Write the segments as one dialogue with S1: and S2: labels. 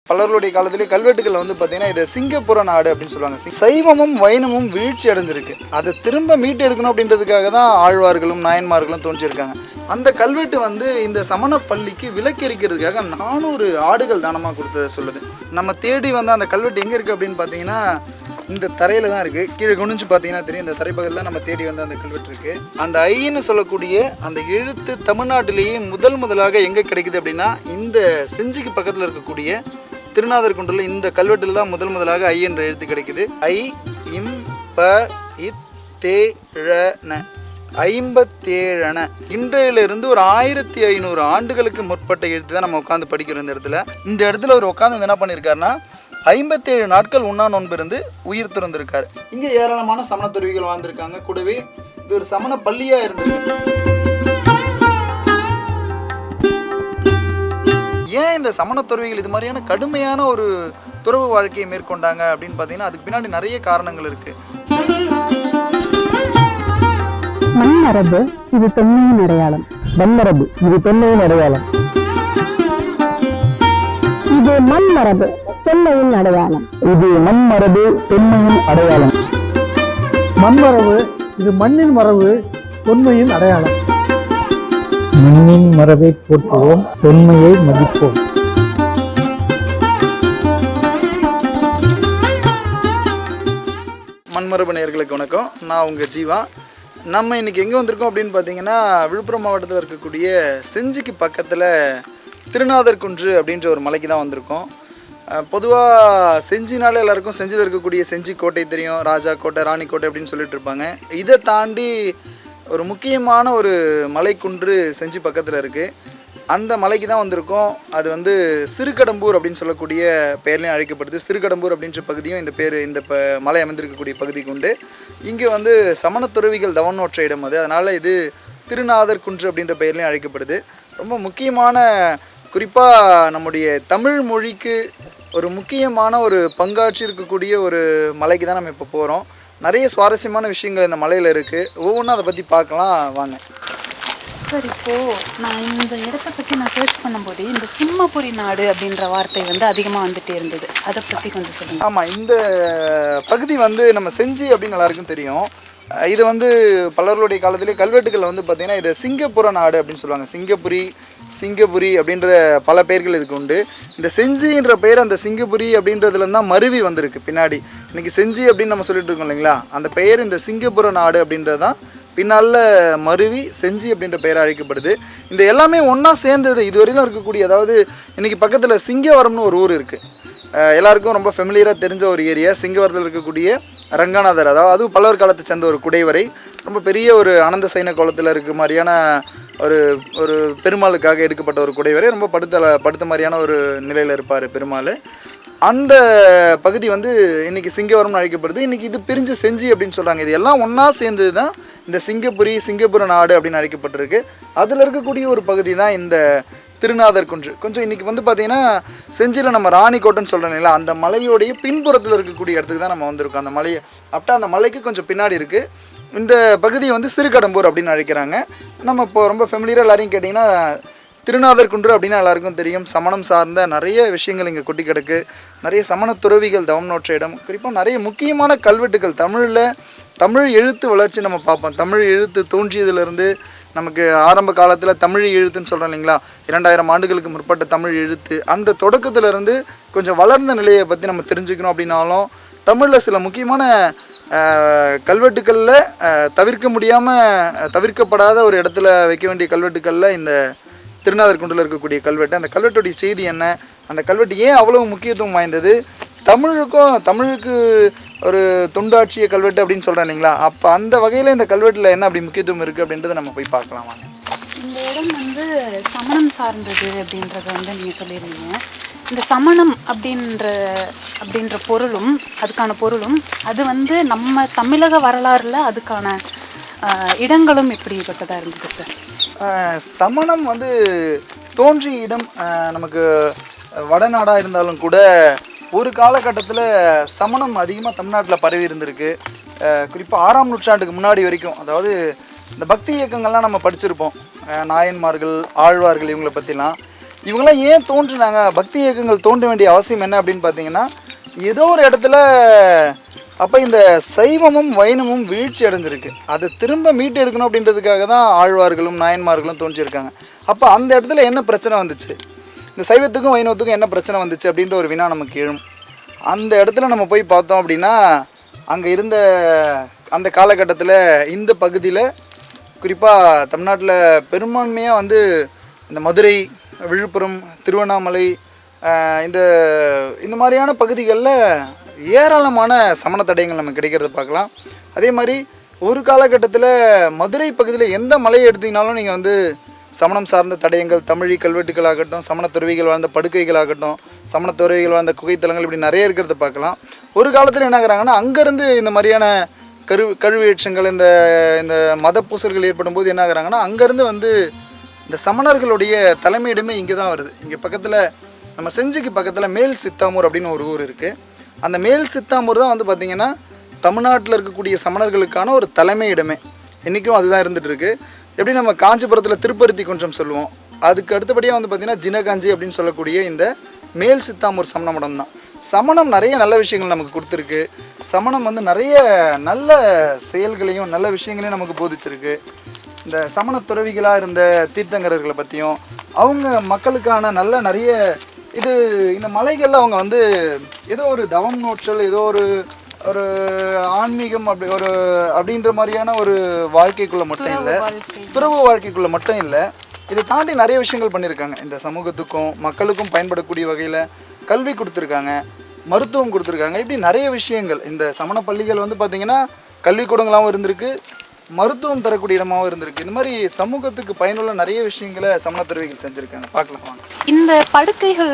S1: பலருடைய காலத்திலே கல்வெட்டுகள் வந்து பார்த்தீங்கன்னா இதை சிங்கப்புர நாடு அப்படின்னு சொல்லுவாங்க. சைவமும் வைணமும் வீழ்ச்சி அடைஞ்சிருக்கு. அதை திரும்ப மீட்டு எடுக்கணும் அப்படின்றதுக்காக தான் ஆழ்வார்களும் நாயன்மார்களும் தோன்றியிருக்காங்க. அந்த கல்வெட்டு வந்து இந்த சமண பள்ளிக்கு விலக்கரிக்கிறதுக்காக 400 ஆடுகள் தானமாக கொடுத்ததை சொல்லுது. நம்ம தேடி வந்து அந்த கல்வெட்டு எங்கே இருக்குது அப்படின்னு பார்த்தீங்கன்னா இந்த தரையில் தான் இருக்குது. கீழே குனிஞ்சு பார்த்தீங்கன்னா தெரியும், இந்த தரைப்பகுதியில் நம்ம தேடி வந்து அந்த கல்வெட்டு இருக்குது. அந்த ஐன்னு சொல்லக்கூடிய அந்த எழுத்து தமிழ்நாட்டிலேயே முதலாக எங்கே கிடைக்குது அப்படின்னா இந்த செஞ்சிக்கு பக்கத்தில் இருக்கக்கூடிய திருநாதர் குன்றில் இந்த கல்வெட்டில் தான் முதலாக ஐ என்ற எழுத்து கிடைக்குது. ஐ இம் ப இத் தே ழ 57 இன்றையிலிருந்து ஒரு 1500 ஆண்டுகளுக்கு முற்பட்ட எழுத்து தான் நம்ம உட்காந்து படிக்கிறோம். இந்த இடத்துல ஒரு உட்காந்து என்ன பண்ணியிருக்காருன்னா 57 நாட்கள் உண்ணா நோன்பு இருந்து உயிர் துறந்திருக்காரு. இங்கே ஏராளமான சமண துறவிகள் வாழ்ந்திருக்காங்க. கூடவே இது ஒரு சமண பள்ளியா இருந்திருக்கு. ஏன் இந்த சமண துறவிகள் இது மாதிரியான கடுமையான ஒரு துறவு வாழ்க்கையை மேற்கொண்டாங்க அப்படின்னு பார்த்தீங்கன்னா அதுக்கு பின்னாடி நிறைய காரணங்கள் இருக்கு.
S2: மண்மரபு இது தொன்மையின் அடையாளம். மண்மரபு இது தொன்மையின் அடையாளம். இது மண்மரபு தொன்மையின் அடையாளம். இது மண்மரபு தொன்மையின் அடையாளம்.
S3: மண்மரபு இது மண்ணின் மரபு தொன்மையின் அடையாளம்.
S4: மண்ணின் மரபை போற்றுவோம், தொன்மையை மதிப்போம்.
S1: மண்மரபு நேயர்களுக்கு வணக்கம். நான் உங்கள் ஜீவா. நம்ம இன்றைக்கி எங்கே வந்திருக்கோம் அப்படின்னு பார்த்தீங்கன்னா விழுப்புரம் மாவட்டத்தில் இருக்கக்கூடிய செஞ்சிக்கு பக்கத்தில் திருநாதர் குன்று அப்படின்ற ஒரு மலைக்கு தான் வந்திருக்கோம். பொதுவாக செஞ்சினாலே எல்லாருக்கும் செஞ்சியில் இருக்கக்கூடிய செஞ்சி கோட்டை தெரியும், ராஜா கோட்டை, ராணி கோட்டை அப்படின்னு சொல்லிட்டு இருப்பாங்க. இதை தாண்டி ஒரு முக்கியமான ஒரு மலைக்குன்று செஞ்சி பக்கத்தில் இருக்குது. அந்த மலைக்கு தான் வந்திருக்கோம். அது வந்து சிறுகடம்பூர் அப்படின்னு சொல்லக்கூடிய பெயர்லையும் அழைக்கப்படுது. சிறுகடம்பூர் அப்படின்ற பகுதியும் இந்த மலை அமைந்திருக்கக்கூடிய பகுதிக்கு உண்டு. இங்கே வந்து சமண துறவிகள் தவனோற்ற இடம் அது. அதனால் இது திருநாதர் குன்று அப்படின்ற பெயர்லையும் அழைக்கப்படுது. ரொம்ப முக்கியமான, குறிப்பாக நம்முடைய தமிழ் மொழிக்கு ஒரு முக்கியமான ஒரு பங்காற்றி இருக்கக்கூடிய ஒரு மலைக்கு தான் நம்ம இப்போ போகிறோம். நிறைய சுவாரஸ்யமான விஷயங்கள் இந்த மலையில் இருக்குது. ஒவ்வொன்றும் அதை பற்றி பார்க்கலாம் வாங்க.
S5: சார், இப்போது நான் இந்த இடத்த பற்றி சர்ச் பண்ணும்போது இந்த சிம்மபுரி நாடு அப்படின்ற வார்த்தை வந்து அதிகமாக வந்துட்டே இருந்தது. அதை பற்றி கொஞ்சம் சொல்லுங்கள்.
S1: ஆமாம், இந்த பகுதி வந்து நம்ம செஞ்சி அப்படின்னு எல்லாருக்கும் தெரியும். இது வந்து பலருடைய காலத்திலே கல்வெட்டுகளில் வந்து பார்த்திங்கன்னா இதை சிங்கப்புர நாடு அப்படின்னு சொல்லுவாங்க. சிங்கபுரி அப்படின்ற பல பெயர்கள் இதுக்கு உண்டு. இந்த செஞ்சின்ற பெயர் அந்த சிங்கபுரி அப்படின்றதுலேருந்து தான் மருவி வந்திருக்கு பின்னாடி. இன்றைக்கி செஞ்சி அப்படின்னு நம்ம சொல்லிட்டு இருக்கோம் இல்லைங்களா, அந்த பெயர் இந்த சிங்கப்புர நாடு அப்படின்றது தான் பின்னால் மருவி செஞ்சி அப்படின்ற பெயர் அழைக்கப்படுது. இந்த எல்லாமே ஒன்றா சேர்ந்தது இதுவரையிலும் இருக்கக்கூடிய, அதாவது இன்றைக்கி பக்கத்தில் சிங்கவரம்னு ஒரு ஊர் இருக்குது. எல்லாருக்கும் ரொம்ப ஃபெமிலியராக தெரிஞ்ச ஒரு ஏரியா. சிங்கவரத்தில் இருக்கக்கூடிய ரங்கநாதர், அதாவது அதுவும் பல்லவர் காலத்தை சேர்ந்த ஒரு குடைவரை, ரொம்ப பெரிய ஒரு அனந்த சைன கோலத்தில் இருக்க மாதிரியான ஒரு பெருமாளுக்காக எடுக்கப்பட்ட ஒரு குடைவரை. ரொம்ப படுத்த மாதிரியான ஒரு நிலையில் இருப்பார் பெருமாள். அந்த பகுதி வந்து இன்றைக்கி சிங்கவரம்னு அழைக்கப்படுது. இன்றைக்கி இது பிரிஞ்சு செஞ்சி அப்படின்னு சொல்கிறாங்க. இது எல்லாம் ஒன்றா சேர்ந்தது தான் இந்த சிங்கப்புர நாடு அப்படின்னு அழைக்கப்பட்டிருக்கு. அதில் இருக்கக்கூடிய ஒரு பகுதி தான் இந்த திருநாதர் குன்று. கொஞ்சம் இன்றைக்கி வந்து பார்த்திங்கன்னா செஞ்சியில் நம்ம ராணி கோட்டைன்னு சொல்கிறோம் இல்லைங்களா, அந்த மலையோடைய பின்புறத்தில் இருக்கக்கூடிய இடத்துக்கு தான் நம்ம வந்திருக்கோம். அந்த மலையை அந்த மலைக்கு கொஞ்சம் பின்னாடி இருக்குது. இந்த பகுதியை வந்து சிறுகடம்பூர் அப்படின்னு அழைக்கிறாங்க. நம்ம இப்போ ரொம்ப ஃபெமிலியராக எல்லாரையும் கேட்டிங்கன்னா திருநாதர் குன்று அப்படின்னா எல்லாருக்கும் தெரியும். சமணம் சார்ந்த நிறைய விஷயங்கள் இங்கே கொட்டி கிடக்கு. நிறைய சமண துறவிகள் தவம் நோற்ற இடம். குறிப்பாக நிறைய முக்கியமான கல்வெட்டுகள் தமிழ் எழுத்து வளர்ச்சி நம்ம பார்ப்போம். தமிழ் எழுத்து தோன்றியதுலேருந்து நமக்கு ஆரம்ப காலத்தில் தமிழ் எழுத்துன்னு சொல்கிறோம் இல்லைங்களா, 2000 ஆண்டுகளுக்கு முற்பட்ட தமிழ் எழுத்து, அந்த தொடக்கத்திலேருந்து கொஞ்சம் வளர்ந்த நிலையை பற்றி நம்ம தெரிஞ்சுக்கணும் அப்படின்னாலும் தமிழில் சில முக்கியமான கல்வெட்டுக்களில் தவிர்க்கப்படாத ஒரு இடத்துல வைக்க வேண்டிய கல்வெட்டுக்களில் இந்த திருநாதர் குன்றில் இருக்கக்கூடிய கல்வெட்டு. அந்த கல்வெட்டுடைய செய்தி என்ன, அந்த கல்வெட்டு ஏன் அவ்வளவு முக்கியத்துவம் வாய்ந்தது, தமிழுக்கு ஒரு தொண்டாட்சிய கல்வெட்டு அப்படின்னு சொல்கிறேன் இல்லைங்களா, அப்போ அந்த வகையில் இந்த கல்வெட்டில் என்ன அப்படி முக்கியத்துவம் இருக்குது அப்படின்றத நம்ம போய் பார்க்கலாம் வாங்க.
S5: இந்த இடம் வந்து சமணம் சார்ந்தது அப்படின்றத வந்து நீங்கள் சொல்லியிருந்தீங்க. இந்த சமணம் அப்படின்ற பொருளும் அதுக்கான பொருளும் அது வந்து நம்ம தமிழக வரலாறுல அதுக்கான இடங்களும் எப்படிப்பட்டதாக இருந்தது சார்?
S1: சமணம் வந்து தோன்றிய இடம் நமக்கு வடநாடாக இருந்தாலும் கூட ஒரு காலகட்டத்தில் சமணம் அதிகமாக தமிழ்நாட்டில் பரவி இருந்திருக்கு. குறிப்பாக 6ஆம் நூற்றாண்டுக்கு முன்னாடி வரைக்கும். அதாவது இந்த பக்தி இயக்கங்கள்லாம் நம்ம படிச்சிருப்போம், நாயன்மார்கள், ஆழ்வார்கள், இவங்களை பற்றிலாம். இவங்களாம் ஏன் தோன்றுனாங்க, பக்தி இயக்கங்கள் தோன்ற வேண்டிய அவசியம் என்ன அப்படின்னு பார்த்தீங்கன்னா, ஏதோ ஒரு இடத்துல அப்போ இந்த சைவமும் வைணமும் வீழ்ச்சி அடைஞ்சிருக்கு. அதை திரும்ப மீட்டு எடுக்கணும் அப்படின்றதுக்காக தான் ஆழ்வார்களும் நாயன்மார்களும் தோன்றியிருக்காங்க. அப்போ அந்த இடத்துல என்ன பிரச்சனை வந்துச்சு, இந்த சைவத்துக்கும் வைணவத்துக்கும் என்ன பிரச்சனை வந்துச்சு அப்படின்ற ஒரு வினா நமக்கு எழும். அந்த இடத்துல நம்ம போய் பார்த்தோம் அப்படின்னா, அங்கே இருந்த அந்த காலகட்டத்தில் இந்த பகுதியில் குறிப்பாக தமிழ்நாட்டில் பெரும்பான்மையாக வந்து இந்த மதுரை, விழுப்புரம், திருவண்ணாமலை இந்த மாதிரியான பகுதிகளில் ஏராளமான சமண தடயங்கள் நமக்கு கிடைக்கிறத பார்க்கலாம். அதே மாதிரி ஒரு காலகட்டத்தில் மதுரை பகுதியில் எந்த மலையை எடுத்திங்கனாலும் நீங்கள் வந்து சமணம் சார்ந்த தடயங்கள், தமிழி கல்வெட்டுகளாகட்டும், சமண துறவிகள் வாழ்ந்த படுக்கைகளாகட்டும், சமண துறவிகள் வாழ்ந்த குகைத்தலங்கள் இப்படி நிறைய இருக்கிறத பார்க்கலாம். ஒரு காலத்தில் என்ன ஆகுறாங்கன்னா, அங்கேருந்து இந்த மாதிரியான கழுவேற்றங்கள் இந்த மத பூசல்கள் ஏற்படும் போது என்ன ஆகுறாங்கன்னா, அங்கேருந்து வந்து இந்த சமணர்களுடைய தலைமையிடமே இங்கே தான் வருது. இங்கே பக்கத்தில் நம்ம செஞ்சிக்கு பக்கத்தில் மேல் சித்தாமூர் அப்படின்னு ஒரு ஊர் இருக்குது. அந்த மேல் சித்தாமூர் தான் வந்து பார்த்திங்கன்னா தமிழ்நாட்டில் இருக்கக்கூடிய சமணர்களுக்கான ஒரு தலைமையிடமே. இன்றைக்கும் அதுதான் இருந்துகிட்ருக்கு. எப்படி நம்ம காஞ்சிபுரத்தில் திருப்பருத்தி குன்றம் சொல்லுவோம், அதுக்கு அடுத்தபடியாக வந்து பார்த்திங்கன்னா ஜினகாஞ்சி அப்படின்னு சொல்லக்கூடிய இந்த மேல் சித்தாமூர் சமண மடம் தான். சமணம் நிறைய நல்ல விஷயங்கள் நமக்கு கொடுத்துருக்கு. சமணம் வந்து நிறைய நல்ல செயல்களையும் நல்ல விஷயங்களையும் நமக்கு போதிச்சிருக்கு. இந்த சமண துறவிகளாக இருந்த தீர்த்தங்கரர்களை பற்றியும், அவங்க மக்களுக்கான நல்ல நிறைய இந்த மலைகளில் அவங்க வந்து ஏதோ ஒரு தவம் நோற்றல், ஏதோ ஒரு ஆன்மீகம் அப்படின்ற மாதிரியான ஒரு வாழ்க்கைக்குள்ளே மட்டும் இல்லை, துறவு வாழ்க்கைக்குள்ளே மட்டும் இல்லை, இதை தாண்டி நிறைய விஷயங்கள் பண்ணியிருக்காங்க. இந்த சமூகத்துக்கும் மக்களுக்கும் பயன்படக்கூடிய வகையில் கல்வி கொடுத்துருக்காங்க, மருத்துவம் கொடுத்துருக்காங்க. இப்படி நிறைய விஷயங்கள் இந்த சமண பள்ளிகள் வந்து பார்த்திங்கன்னா கல்விக்கூடங்களாகவும் இருந்திருக்கு, மருத்துவம் தரக்கூடிய இடமாகவும் இருந்திருக்கு. இந்த மாதிரி சமூகத்துக்கு பயனுள்ள நிறைய விஷயங்களை சமண துறவிகள் செஞ்சுருக்காங்க. பார்க்கலாம் வாங்க.
S5: இந்த படுக்கைகள்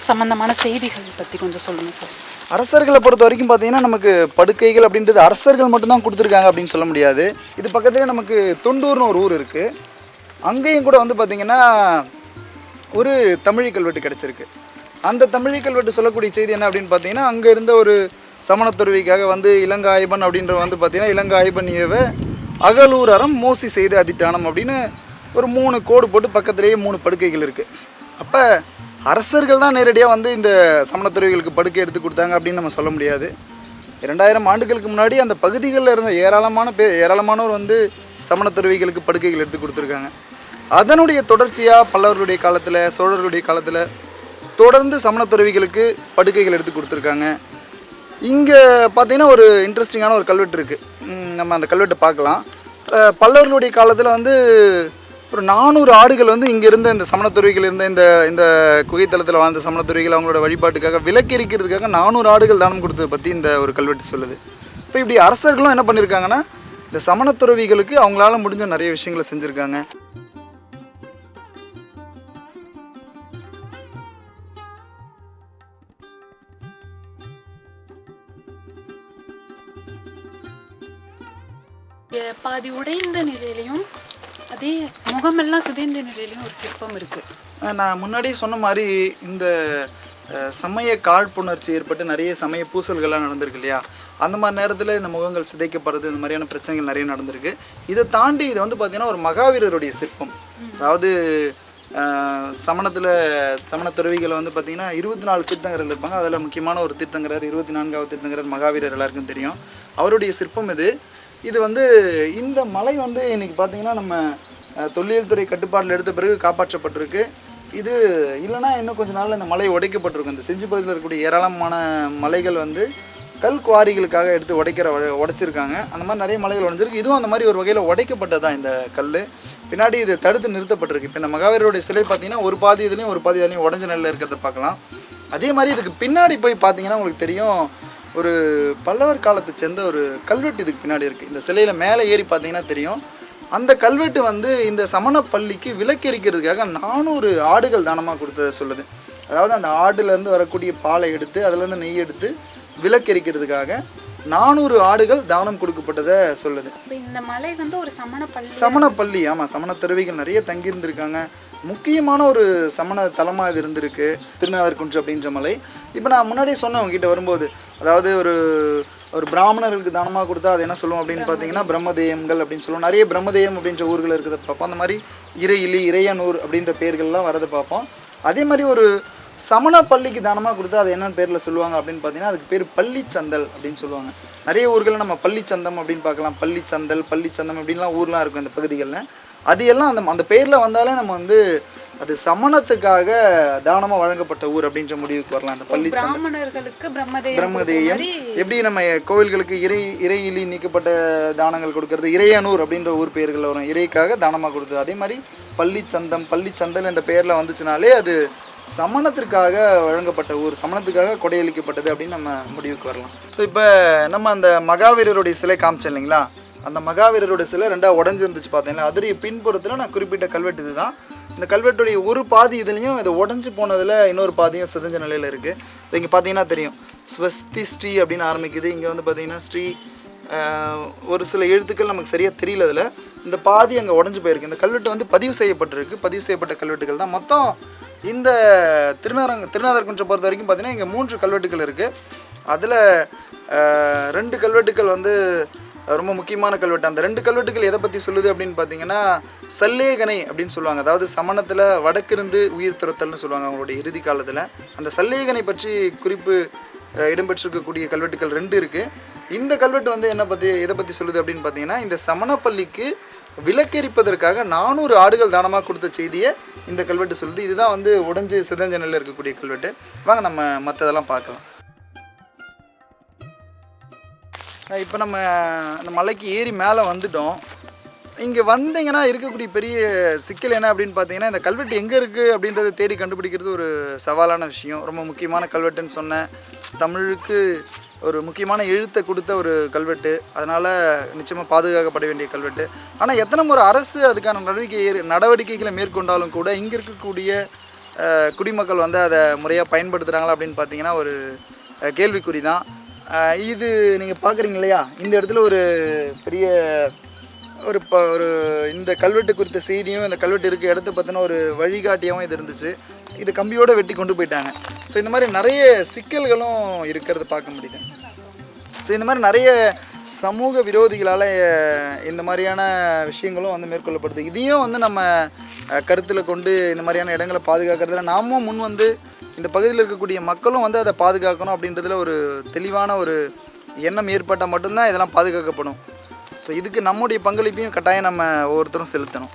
S5: சம்பந்தமான செய்திகள் பற்றி கொஞ்சம் சொல்லுங்கள் சார்.
S1: அரசர்களை பொறுத்த வரைக்கும் பார்த்தீங்கன்னா நமக்கு படுக்கைகள் அப்படின்றது அரசர்கள் மட்டும்தான் கொடுத்துருக்காங்க அப்படின்னு சொல்ல முடியாது. இது பக்கத்துலேயே நமக்கு தொண்டூர்னு ஒரு ஊர் இருக்குது. அங்கேயும் கூட வந்து பார்த்திங்கன்னா ஒரு தமிழி கல்வெட்டு கிடச்சிருக்கு. அந்த தமிழி கல்வெட்டு சொல்லக்கூடிய செய்தி என்ன அப்படின்னு பார்த்தீங்கன்னா, அங்கே இருந்த ஒரு சமணத்துறவிக்காக வந்து இளங்காயபன் அப்படின்ற வந்து பார்த்திங்கன்னா இளங்காயபனியவை அகலூர் அறம் மோசி செய்து அதிட்டானம் அப்படின்னு ஒரு 3 கோடு போட்டு பக்கத்துலேயே 3 படுக்கைகள் இருக்குது. அப்போ அரசர்கள் தான் நேரடியாக வந்து இந்த சமணத்துறவிகளுக்கு படுக்கை எடுத்து கொடுத்தாங்க அப்படின்னு நம்ம சொல்ல முடியாது. 2000 ஆண்டுகளுக்கு முன்னாடி அந்த பகுதிகளில் இருந்த ஏராளமானோர் வந்து சமணத்துறவிகளுக்கு படுக்கைகள் எடுத்து கொடுத்துருக்காங்க. அதனுடைய தொடர்ச்சியாக பல்லவர்களுடைய காலத்தில், சோழர்களுடைய காலத்தில் தொடர்ந்து சமணத்துறவிகளுக்கு படுக்கைகள் எடுத்து கொடுத்துருக்காங்க. இங்கே பார்த்தீங்கன்னா ஒரு இன்ட்ரெஸ்டிங்கான ஒரு கல்வெட்டு இருக்குது. நம்ம அந்த கல்வெட்டை பார்க்கலாம். பல்லவர்களுடைய காலத்தில் வந்து ஒரு 400 ஆடுகள் வந்து இங்கே இருந்த இந்த சமணத்துறவிகள் இருந்த இந்த குகைத்தலத்தில் வாழ்ந்த சமணத்துறவிகள் அவங்களோட வழிபாட்டுக்காக விலக்கெரிக்கிறதுக்காக 400 ஆடுகள் தானம் கொடுத்ததை பற்றி இந்த ஒரு கல்வெட்டு சொல்லுது. இப்போ இப்படி அரசர்களும் என்ன பண்ணியிருக்காங்கன்னா, இந்த சமணத்துறவிகளுக்கு அவங்களால முடிஞ்ச நிறைய விஷயங்களை செஞ்சுருக்காங்க.
S5: பாதி உடைந்த நிலையிலையும் அதே முகமெல்லாம் சிதைந்த நிலையிலையும் ஒரு சிற்பம் இருக்குது.
S1: நான் முன்னாடியே சொன்ன மாதிரி இந்த சமய காழ்ப்புணர்ச்சி ஏற்பட்டு நிறைய சமய பூசல்கள்லாம் நடந்திருக்கு இல்லையா, அந்த மாதிரி நேரத்தில் இந்த முகங்கள் சிதைக்கப்படுறது, இந்த மாதிரியான பிரச்சனைகள் நிறைய நடந்திருக்கு. இதை தாண்டி இது வந்து பார்த்திங்கன்னா ஒரு மகாவீரருடைய சிற்பம். அதாவது சமண துறவிகளை வந்து பார்த்திங்கன்னா 24 தீர்த்தங்கரர்கள் இருப்பாங்க. அதில் முக்கியமான ஒரு தீர்த்தங்கரர், 24வது தீர்த்தங்கரர் மகாவீரர் எல்லாருக்கும் தெரியும். அவருடைய சிற்பம் இது வந்து இந்த மலை வந்து இன்றைக்கி பார்த்திங்கன்னா நம்ம தொல்லியல் துறை கட்டுப்பாட்டில் எடுத்த பிறகு காப்பாற்றப்பட்டிருக்கு. இது இல்லைனா இன்னும் கொஞ்சம் நாளில் இந்த மலை உடைக்கப்பட்டிருக்கும். இந்த செஞ்சி பகுதியில் இருக்கக்கூடிய ஏராளமான மலைகள் வந்து கல் குவாரிகளுக்காக எடுத்து உடைச்சிருக்காங்க. அந்த மாதிரி நிறைய மலைகள் உடைஞ்சிருக்கு. இதுவும் அந்த மாதிரி ஒரு வகையில் உடைக்கப்பட்டது தான் இந்த கல். பின்னாடி இது தடுத்து நிறுத்தப்பட்டிருக்கு. இப்போ இந்த மகாவீரருடைய சிலை பார்த்திங்கன்னா ஒரு பாதி இதுலேயும் ஒரு பாதி இதுலேயும் உடஞ்ச நிலையில் இருக்கிறத பார்க்கலாம். அதே மாதிரி இதுக்கு பின்னாடி போய் பார்த்திங்கன்னா உங்களுக்கு தெரியும், ஒரு பல்லவர் காலத்தை சேர்ந்த ஒரு கல்வெட்டு இதுக்கு பின்னாடி இருக்குது. இந்த சிலையில் மேலே ஏறி பார்த்தீங்கன்னா தெரியும். அந்த கல்வெட்டு வந்து இந்த சமண பள்ளிக்கு விலக்கெரிக்கிறதுக்காக 400 ஆடுகள் தானமாக கொடுத்ததை சொல்லுது. அதாவது அந்த ஆடுலேருந்து வரக்கூடிய பாலை எடுத்து அதுலேருந்து நெய் எடுத்து விலக்கெரிக்கிறதுக்காக 400 ஆடுகள் தானம் கொடுக்கப்பட்டதை சொல்லுது.
S5: இந்த மலை வந்து ஒரு
S1: சமண பள்ளி. ஆமாம், சமண துறவிகள் நிறைய தங்கியிருந்திருக்காங்க. முக்கியமான ஒரு சமண தலமாக இது இருந்திருக்கு, திருநாதர்குன்று அப்படின்ற மலை. இப்போ நான் முன்னாடியே சொன்னேன் உங்ககிட்ட வரும்போது, அதாவது ஒரு பிராமணர்களுக்கு தானமாக கொடுத்தா அது என்ன சொல்லுவோம் அப்படின்னு பார்த்தீங்கன்னா பிரம்மதேயங்கள் அப்படின்னு சொல்லுவோம். நிறைய பிரம்மதேயம் அப்படின்ற ஊர்கள் இருக்கிறத பார்ப்போம். அந்த மாதிரி இறையிலி, இறையனூர் அப்படின்ற பேர்கள்லாம் வரதை பார்ப்போம். அதே மாதிரி ஒரு சமண பள்ளிக்கு தானமாக கொடுத்தா அது என்னென்னு பேரில் சொல்லுவாங்க அப்படின்னு பார்த்தீங்கன்னா அதுக்கு பேர் பள்ளிச்சந்தல் அப்படின்னு சொல்லுவாங்க. நிறைய ஊர்களில் நம்ம பள்ளிச்சந்தம் அப்படின்னு பார்க்கலாம், பள்ளிச்சந்தல் பள்ளிச்சந்தம் அப்படின்லாம் ஊர்லாம் இருக்கும் இந்த பகுதிகளில். அது எல்லாம் அந்த பேரில் வந்தாலே நம்ம வந்து அது சமணத்துக்காக தானமாக வழங்கப்பட்ட ஊர் அப்படின்ற முடிவுக்கு வரலாம். அந்த பள்ளிச்சந்தல்
S5: பிராமணர்களுக்கு
S1: பிரம்மதேயம் எப்படி நம்ம கோவில்களுக்கு இறையிலி நீக்கப்பட்ட தானங்கள் கொடுக்கறது, இறையனூர் அப்படின்ற ஊர் பெயர்கள் வரும், இறைக்காக தானமாக கொடுத்தது. அதே மாதிரி பள்ளிச்சந்தல் இந்த பேரில் வந்துச்சுனாலே அது சமணத்திற்காக வழங்கப்பட்ட ஊர், சமணத்துக்காக கொடையளிக்கப்பட்டது அப்படின்னு நம்ம முடிவுக்கு வரலாம். ஸோ இப்போ நம்ம அந்த மகாவீரருடைய சிலை காமிச்சோம் இல்லைங்களா, அந்த மகாவீரருடைய சிலை ரெண்டாக உடஞ்சிருந்துச்சு பார்த்தீங்களா, அதோடைய பின்புறத்தில் நான் குறிப்பிட்ட கல்வெட்டு இது தான். இந்த கல்வெட்டுடைய ஒரு பாதி இதுலேயும் இது உடஞ்சி போனதில் இன்னொரு பாதியும் சிதைஞ்ச நிலையில் இருக்குது. இது இங்கே பார்த்தீங்கன்னா தெரியும், ஸ்வஸ்தி ஸ்ரீ அப்படின்னு ஆரம்பிக்குது. இங்கே வந்து பார்த்தீங்கன்னா ஸ்ரீ ஒரு சில எழுத்துக்கள் நமக்கு சரியாக தெரியல. அதில் இந்த பாதி அங்கே உடஞ்சி போயிருக்கு. இந்த கல்வெட்டு வந்து பதிவு செய்யப்பட்ட கல்வெட்டுகள் தான். மொத்தம் இந்த திருநாதர்குன்றம் பொறுத்த வரைக்கும் பார்த்தீங்கன்னா இங்கே 3 கல்வெட்டுகள் இருக்குது. அதில் 2 கல்வெட்டுகள் வந்து ரொம்ப முக்கியமான கல்வெட்டு. அந்த 2 கல்வெட்டுகள் எதை பற்றி சொல்லுது அப்படின்னு பார்த்தீங்கன்னா சல்லேகனை அப்படின்னு சொல்லுவாங்க. அதாவது சமணத்தில் வடக்கிருந்து உயிர் துரத்தல்னு சொல்லுவாங்க அவங்களுடைய இறுதி காலத்தில். அந்த சல்லேகனை பற்றி குறிப்பு இடம்பெற்றிருக்கக்கூடிய கல்வெட்டுகள் 2 இருக்குது. இந்த கல்வெட்டு வந்து எதை பற்றி சொல்லுது அப்படின்னு பார்த்தீங்கன்னா இந்த சமணப்பள்ளிக்கு விலக்கெரிப்பதற்காக 400 ஆடுகள் தானமாக கொடுத்த செய்தியை இந்த கல்வெட்டு சொல்லுது. இதுதான் வந்து உடஞ்சி சிதஞ்ச நிலையில் இருக்கக்கூடிய கல்வெட்டு. வாங்க நம்ம மற்றதெல்லாம் பார்க்கலாம். இப்போ நம்ம அந்த மலைக்கு ஏறி மேலே வந்துட்டோம். இங்கே வந்தீங்கன்னா இருக்கக்கூடிய பெரிய சிக்கல் என்ன அப்படின்னு பார்த்தீங்கன்னா இந்த கல்வெட்டு எங்கே இருக்குது அப்படின்றத தேடி கண்டுபிடிக்கிறது ஒரு சவாலான விஷயம். ரொம்ப முக்கியமான கல்வெட்டுன்னு சொன்னேன், தமிழுக்கு ஒரு முக்கியமான எழுத்தை கொடுத்த ஒரு கல்வெட்டு, அதனால் நிச்சயமாக பாதுகாக்கப்பட வேண்டிய கல்வெட்டு. ஆனால் எத்தனை முறை அரசு அதுக்கான நடவடிக்கைகளை மேற்கொண்டாலும் கூட இங்கே இருக்கக்கூடிய குடிமக்கள் வந்து அதை முறையாக பயன்படுத்துகிறாங்களா அப்படின்னு பார்த்தீங்கன்னா ஒரு கேள்விக்குறி தான். இது நீங்கள் பார்க்குறீங்க இல்லையா, இந்த இடத்துல ஒரு பெரிய ஒரு இந்த கல்வெட்டு குறித்த செய்தியும் இந்த கல்வெட்டு இருக்க இடத்த பற்றின ஒரு வழிகாட்டியாகவும் இது இருந்துச்சு. இது கம்பியோடு வெட்டி கொண்டு போயிட்டாங்க. ஸோ இந்த மாதிரி நிறைய சிக்கல்களும் இருக்கிறத பார்க்க முடியுது. ஸோ இந்த மாதிரி நிறைய சமூக விரோதிகளால் இந்த மாதிரியான விஷயங்களும் வந்து மேற்கொள்ளப்படுது. இதையும் வந்து நம்ம கருத்தில் கொண்டு இந்த மாதிரியான இடங்களை பாதுகாக்கிறதுல நாமும் முன் வந்து இந்த பகுதியில் இருக்கக்கூடிய மக்களும் வந்து அதை பாதுகாக்கணும் அப்படின்றதுல ஒரு தெளிவான ஒரு எண்ணம் ஏற்பட்டால் மட்டும்தான் இதெல்லாம் பாதுகாக்கப்படும். ஸோ இதுக்கு நம்முடைய பங்களிப்பையும் கட்டாயம் நம்ம ஒவ்வொருத்தரும் செலுத்தணும்.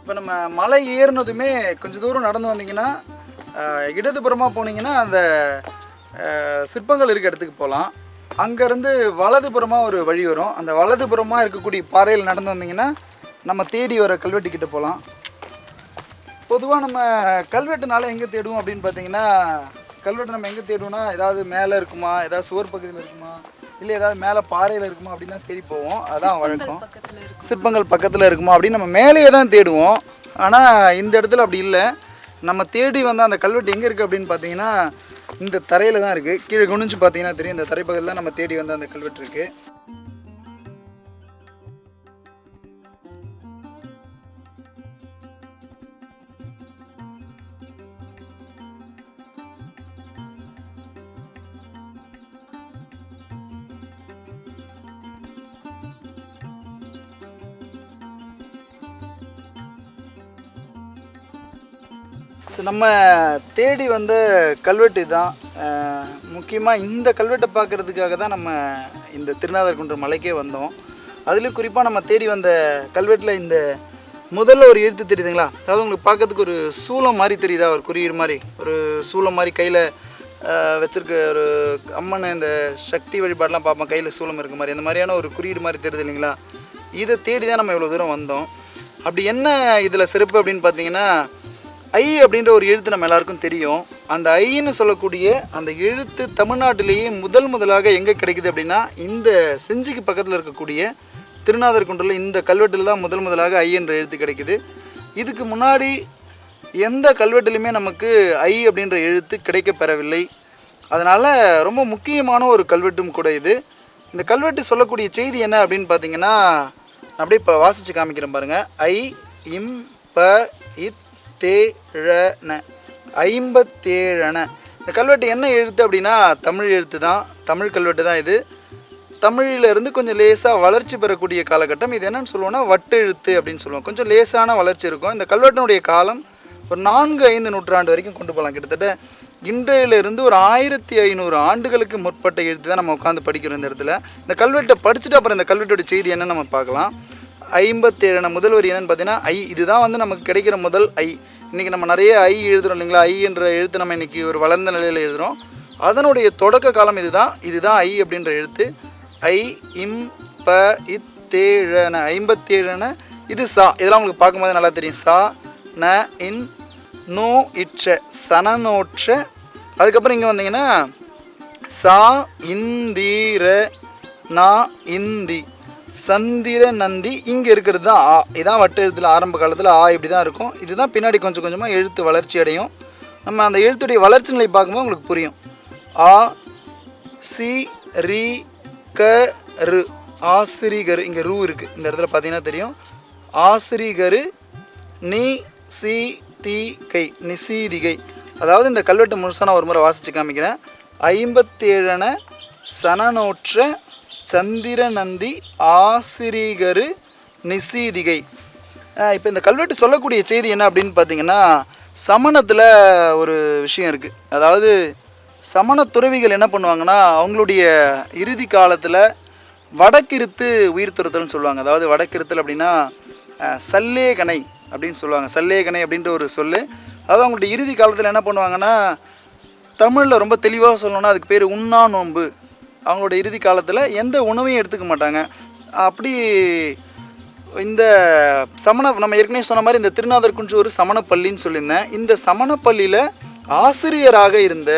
S1: இப்போ நம்ம மலை ஏறினதுமே கொஞ்சம் தூரம் நடந்து வந்தீங்கன்னா இடதுபுறமாக போனீங்கன்னா அந்த சிற்பங்கள் இருக்க இடத்துக்கு போகலாம். அங்கேருந்து வலதுபுறமாக ஒரு வழி வரும். அந்த வலதுபுறமாக இருக்கக்கூடிய பாறையில் நடந்து வந்தீங்கன்னா நம்ம தேடி வர கல்வெட்டுக்கிட்ட போகலாம். பொதுவாக நம்ம கல்வெட்டுனால எங்கே தேடுவோம் அப்படின்னு பார்த்தீங்கன்னா கல்வெட்டு நம்ம எங்கே தேடுவோம்னா ஏதாவது மேலே இருக்குமா, ஏதாவது சுவர் பகுதியில் இருக்குமா, இல்லை ஏதாவது மேலே பாறையில் இருக்குமா அப்படின்னு தான் தேடி போவோம். அதான் வழக்கம். சிற்பங்கள் பக்கத்தில் இருக்குமா அப்படின்னு நம்ம மேலேயே தான் தேடுவோம். ஆனால் இந்த இடத்துல அப்படி இல்லை. நம்ம தேடி வந்த அந்த கல்வெட்டு எங்கே இருக்குது அப்படின்னு பார்த்தீங்கன்னா இந்த தரையில் தான் இருக்குது. கீழே குனிஞ்சு பார்த்தீங்கன்னா தெரியும், இந்த தரைப்பகுதியில் தான் நம்ம தேடி வந்த அந்த கல்வெட்டு இருக்குது. ஸோ நம்ம தேடி வந்த கல்வெட்டு தான். முக்கியமாக இந்த கல்வெட்டை பார்க்குறதுக்காக தான் நம்ம இந்த திருநாதர்குன்றம் மலைக்கே வந்தோம். அதுலேயும் குறிப்பாக நம்ம தேடி வந்த கல்வெட்டில் இந்த முதல்ல ஒரு எழுத்து தெரியுதுங்களா, அதாவது உங்களுக்கு பார்க்கறதுக்கு ஒரு சூளம் மாதிரி தெரியுதா, ஒரு குறியீடு மாதிரி, ஒரு சூளம் மாதிரி கையில் வச்சுருக்க ஒரு அம்மன் இந்த சக்தி வழிபாடெலாம் பார்ப்போம், கையில் சூளம் இருக்க மாதிரி, அந்த மாதிரியான ஒரு குறியீடு மாதிரி தெரியுது இல்லைங்களா. இதை தேடி தான் நம்ம இவ்வளோ தூரம் வந்தோம். அப்படி என்ன இதில் சிறப்பு அப்படின்னு பார்த்தீங்கன்னா ஐ அப்படின்ற ஒரு எழுத்து நம்ம எல்லாருக்கும் தெரியும். அந்த ஐன்னு சொல்லக்கூடிய அந்த எழுத்து தமிழ்நாட்டிலேயே முதலாக எங்கே கிடைக்குது அப்படின்னா இந்த செஞ்சிக்கு பக்கத்தில் இருக்கக்கூடிய திருநாதர்குன்றில் இந்த கல்வெட்டில் தான் முதலாக ஐ என்ற எழுத்து கிடைக்குது. இதுக்கு முன்னாடி எந்த கல்வெட்டிலுமே நமக்கு ஐ அப்படின்ற எழுத்து கிடைக்கப்பெறவில்லை. அதனால் ரொம்ப முக்கியமான ஒரு கல்வெட்டும் கூட இது. இந்த கல்வெட்டு சொல்லக்கூடிய செய்தி என்ன அப்படின்னு பார்த்தீங்கன்னா நான் அப்படியே இப்போ வாசித்து காமிக்கிறேன் பாருங்கள். ஐ இம் ப இத் தேழன 57. இந்த கல்வெட்டு என்ன எழுத்து அப்படின்னா தமிழ் எழுத்து தான், தமிழ் கல்வெட்டு தான் இது. தமிழிலிருந்து கொஞ்சம் லேசாக வளர்ச்சி பெறக்கூடிய காலகட்டம். இது என்னன்னு சொல்லுவோம்னா வட்டெழுத்து அப்படின்னு சொல்லுவோம். கொஞ்சம் லேசான வளர்ச்சி இருக்கும். இந்த கல்வெட்டினுடைய காலம் ஒரு 4-5 நூற்றாண்டு வரைக்கும் கொண்டு போகலாம். கிட்டத்தட்ட இன்றையிலிருந்து ஒரு 1500 ஆண்டுகளுக்கு முற்பட்ட எழுத்து தான் நம்ம உட்காந்து படிக்கிறோம் இந்த இடத்துல. இந்த கல்வெட்டை படிச்சுட்டு அப்புறம் இந்த கல்வெட்டோட செய்தி என்னன்னு நம்ம பார்க்கலாம். 57 முதல் வரி என்னன்னு பார்த்தீங்கன்னா ஐ. இதுதான் வந்து நமக்கு கிடைக்கிற முதல் ஐ. இன்றைக்கி நம்ம நிறைய ஐ எழுதுகிறோம் இல்லைங்களா? ஐ என்ற எழுத்து நம்ம இன்றைக்கி ஒரு வளர்ந்த நிலையில் எழுதுகிறோம். அதனுடைய தொடக்க காலம் இதுதான் ஐ அப்படின்ற எழுத்து. ஐ இம் ப இத்தேழன 57. இது சா. இதெல்லாம் உங்களுக்கு பார்க்கும்போது நல்லா தெரியும். சா ந இன் நோ இற்ற சனநோற்ற. அதுக்கப்புறம் இங்கே வந்தீங்கன்னா சா இந்தீர நா இந்தி சந்திர நந்தி. இங்கே இருக்கிறது தான் ஆ. இதான் வட்ட எழுத்தில் ஆரம்ப காலத்தில் ஆ இப்படி தான் இருக்கும். இதுதான் பின்னாடி கொஞ்சம் கொஞ்சமாக எழுத்து வளர்ச்சி அடையும். நம்ம அந்த எழுத்துடைய வளர்ச்சி நிலை பார்க்கும்போது உங்களுக்கு புரியும். ஆ சி ரி க ரு ஆசிரிகரு. இங்கே ரூ இருக்குது இந்த இடத்துல பார்த்தீங்கன்னா தெரியும். ஆசிரிகரு நீ சி தி கை நிசீதிகை. அதாவது இந்த கல்வெட்டு முழுசாக நான் ஒரு முறை வாசித்து காமிக்கிறேன். 57 சனநோற்ற சந்திர நந்தி ஆசிரிகரு நிசீதிகை. இப்போ இந்த கல்வெட்டு சொல்லக்கூடிய செய்தி என்ன அப்படின்னு பார்த்தீங்கன்னா, சமணத்தில் ஒரு விஷயம் இருக்குது. அதாவது சமண துறவிகள் என்ன பண்ணுவாங்கன்னா, அவங்களுடைய இறுதி காலத்தில் வடக்கிருத்து உயிர் துறத்தல்னு சொல்லுவாங்க. அதாவது வடக்கிருத்தல் அப்படின்னா சல்லேகனை அப்படின்னு சொல்லுவாங்க. சல்லேகனை அப்படின்ற ஒரு சொல்லு. அதாவது அவங்களுடைய இறுதி காலத்தில் என்ன பண்ணுவாங்கன்னா, தமிழில் ரொம்ப தெளிவாக சொல்லணும்னா அதுக்கு பேர் உண்ணா நோன்பு. அவங்களோட இறுதி காலத்தில் எந்த உணவையும் எடுத்துக்க மாட்டாங்க. அப்படி இந்த நம்ம ஏற்கனவே சொன்ன மாதிரி இந்த திருநாதர் குன்று ஒரு சமணப்பள்ளின்னு சொல்லியிருந்தேன். இந்த சமணப்பள்ளியில் ஆசிரியராக இருந்த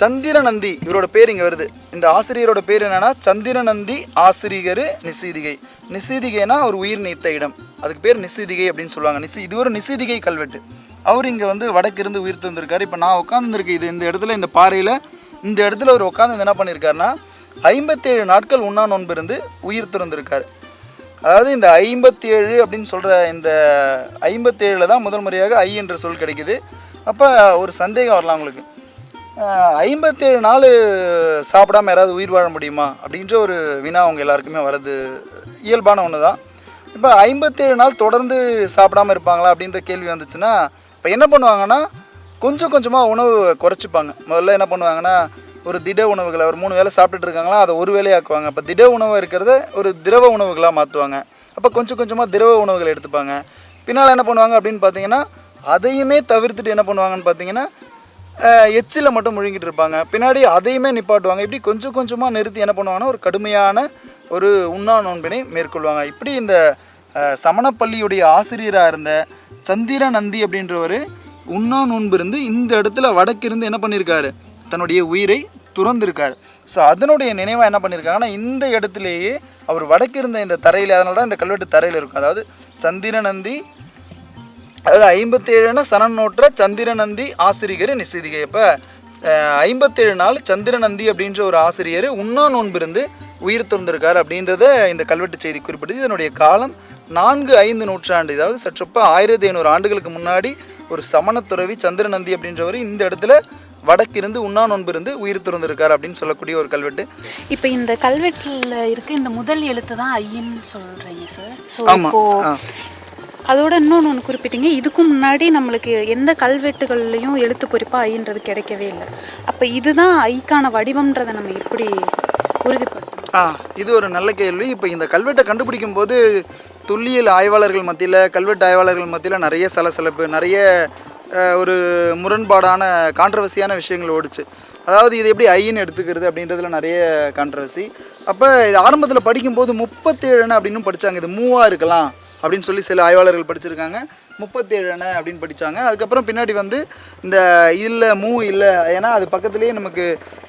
S1: சந்திரநந்தி, இவரோட பேர் இங்கே வருது. இந்த ஆசிரியரோட பேர் என்னென்னா சந்திரநந்தி ஆசிரியர் நிசீதிகை. நிசீதிகைனா ஒரு உயிர் நீத்த இடம், அதுக்கு பேர் நிசீதிகை அப்படின்னு சொல்லுவாங்க. இது ஒரு நிசீதிகை கல்வெட்டு. அவர் இங்கே வந்து வடக்கிருந்து உயிர் தந்திருக்காரு. இப்போ நான் உட்காந்துருக்கேன் இது இந்த இடத்துல, இந்த பாறையில் இந்த இடத்துல அவர் உட்காந்து என்ன பண்ணியிருக்காருன்னா 57 நாட்கள் உண்ணா நோன்பு இருந்து உயிர் திறந்திருக்காரு. அதாவது இந்த 57 அப்படின்னு சொல்கிற இந்த 57 தான் முதல் முறையாக ஐ என்ற சொல் கிடைக்குது. அப்போ ஒரு சந்தேகம் வரலாம் உங்களுக்கு, 57 நாள் சாப்பிடாமல் யாராவது உயிர் வாழ முடியுமா அப்படின்ற ஒரு வினா அவங்க எல்லாருக்குமே வர்றது இயல்பான ஒன்று தான். இப்போ 57 நாள் தொடர்ந்து சாப்பிடாமல் இருப்பாங்களா அப்படின்ற கேள்வி வந்துச்சுன்னா, இப்போ என்ன பண்ணுவாங்கன்னா கொஞ்சம் கொஞ்சமாக உணவு குறைச்சிப்பாங்க. முதல்ல என்ன பண்ணுவாங்கன்னா, ஒரு திட உணவுகளை ஒரு 3 வேளை சாப்பிட்டுட்டு இருக்காங்களா அதை ஒரு வேளையாக்குவாங்க. அப்போ திட உணவு இருக்கிறத ஒரு திரவ உணவுகளாக மாற்றுவாங்க. அப்போ கொஞ்சம் கொஞ்சமாக திரவ உணவுகளை எடுத்துப்பாங்க. பின்னால் என்ன பண்ணுவாங்க அப்படின்னு பார்த்தீங்கன்னா, அதையுமே தவிர்த்துட்டு என்ன பண்ணுவாங்கன்னு பார்த்தீங்கன்னா எச்சில் மட்டும் முழுங்கிட்டு இருப்பாங்க. பின்னாடி அதையுமே நிப்பாட்டுவாங்க. இப்படி கொஞ்சம் கொஞ்சமாக நிறுத்தி என்ன பண்ணுவாங்கன்னா ஒரு கடுமையான ஒரு உண்ணா நோன்பினை மேற்கொள்வாங்க. இப்படி இந்த சமணப்பள்ளியுடைய ஆசிரியராக இருந்த சந்திரநந்தி அப்படின்றவர் உண்ணா நோன்பு இருந்து இந்த இடத்துல வடக்கிருந்து என்ன பண்ணியிருக்காரு, தன்னுடைய உயிரை துறந்திருக்காரு. ஸோ அதனுடைய நினைவாக என்ன பண்ணியிருக்காங்கன்னா, இந்த இடத்துலையே அவர் வடக்கிருந்த இந்த தரையில், அதனால தான் இந்த கல்வெட்டு தரையில் இருக்கும். அதாவது சந்திரநந்தி, அதாவது 57 சனநோற்ற சந்திரநந்தி ஆசிரியர் நிசீதிகை. அப்போ 57 நாள் சந்திரநந்தி அப்படின்ற ஒரு ஆசிரியர் உண்ணா நோன்பு இருந்து உயிர் துறந்திருக்கார் அப்படின்றத இந்த கல்வெட்டு செய்தி குறிப்பிடுது. இதனுடைய காலம் 4-5 நூற்றாண்டு, அதாவது சற்றப்ப 1500 ஆண்டுகளுக்கு முன்னாடி ஒரு சமணத்துறவி சந்திரநந்தி அப்படின்றவர் இந்த இடத்துல வடக்கிருந்து உண்ணா நோன்பு இருந்து உயிர் துறந்திருக்கார் அப்படின்னு சொல்லக்கூடிய ஒரு கல்வெட்டு.
S5: இப்போ இந்த கல்வெட்டில் இருக்க இந்த முதல் எழுத்து தான் ஐன்னு சொல்கிறீங்க சார். ஸோ இப்போ அதோட இன்னொன்று ஒன்று குறிப்பிட்டீங்க, இதுக்கும் முன்னாடி நம்மளுக்கு எந்த கல்வெட்டுகள்லையும் எழுத்து பொறிப்பாக ஐன்றது கிடைக்கவே இல்லை. அப்போ இதுதான் ஐக்கான வடிவம்ன்றதை நம்ம எப்படி உறுதிப்படுத்தணும்?
S1: இது ஒரு நல்ல கேள்வி. இப்போ இந்த கல்வெட்டை கண்டுபிடிக்கும் போது தொல்லியல் ஆய்வாளர்கள் மத்தியில், கல்வெட்டு ஆய்வாளர்கள் மத்தியில் நிறைய சலசலப்பு, நிறைய ஒரு முரண்பாடான கான்ட்ரவர்சியான விஷயங்கள் ஓடிச்சு. அதாவது இது எப்படி ஐன்னு எடுத்துக்கிறது அப்படின்றதுல நிறைய கான்ட்ரவர்சி. அப்போ இது ஆரம்பத்தில் படிக்கும்போது 37 அப்படின்னு படித்தாங்க. இது மூவாக இருக்கலாம் அப்படின்னு சொல்லி சில ஆய்வாளர்கள் படிச்சிருக்காங்க. 37 அப்படின்னு படித்தாங்க. அதுக்கப்புறம் பின்னாடி வந்து இந்த இல்லை மூ இல்லை, ஏன்னா அது பக்கத்துலேயே நமக்கு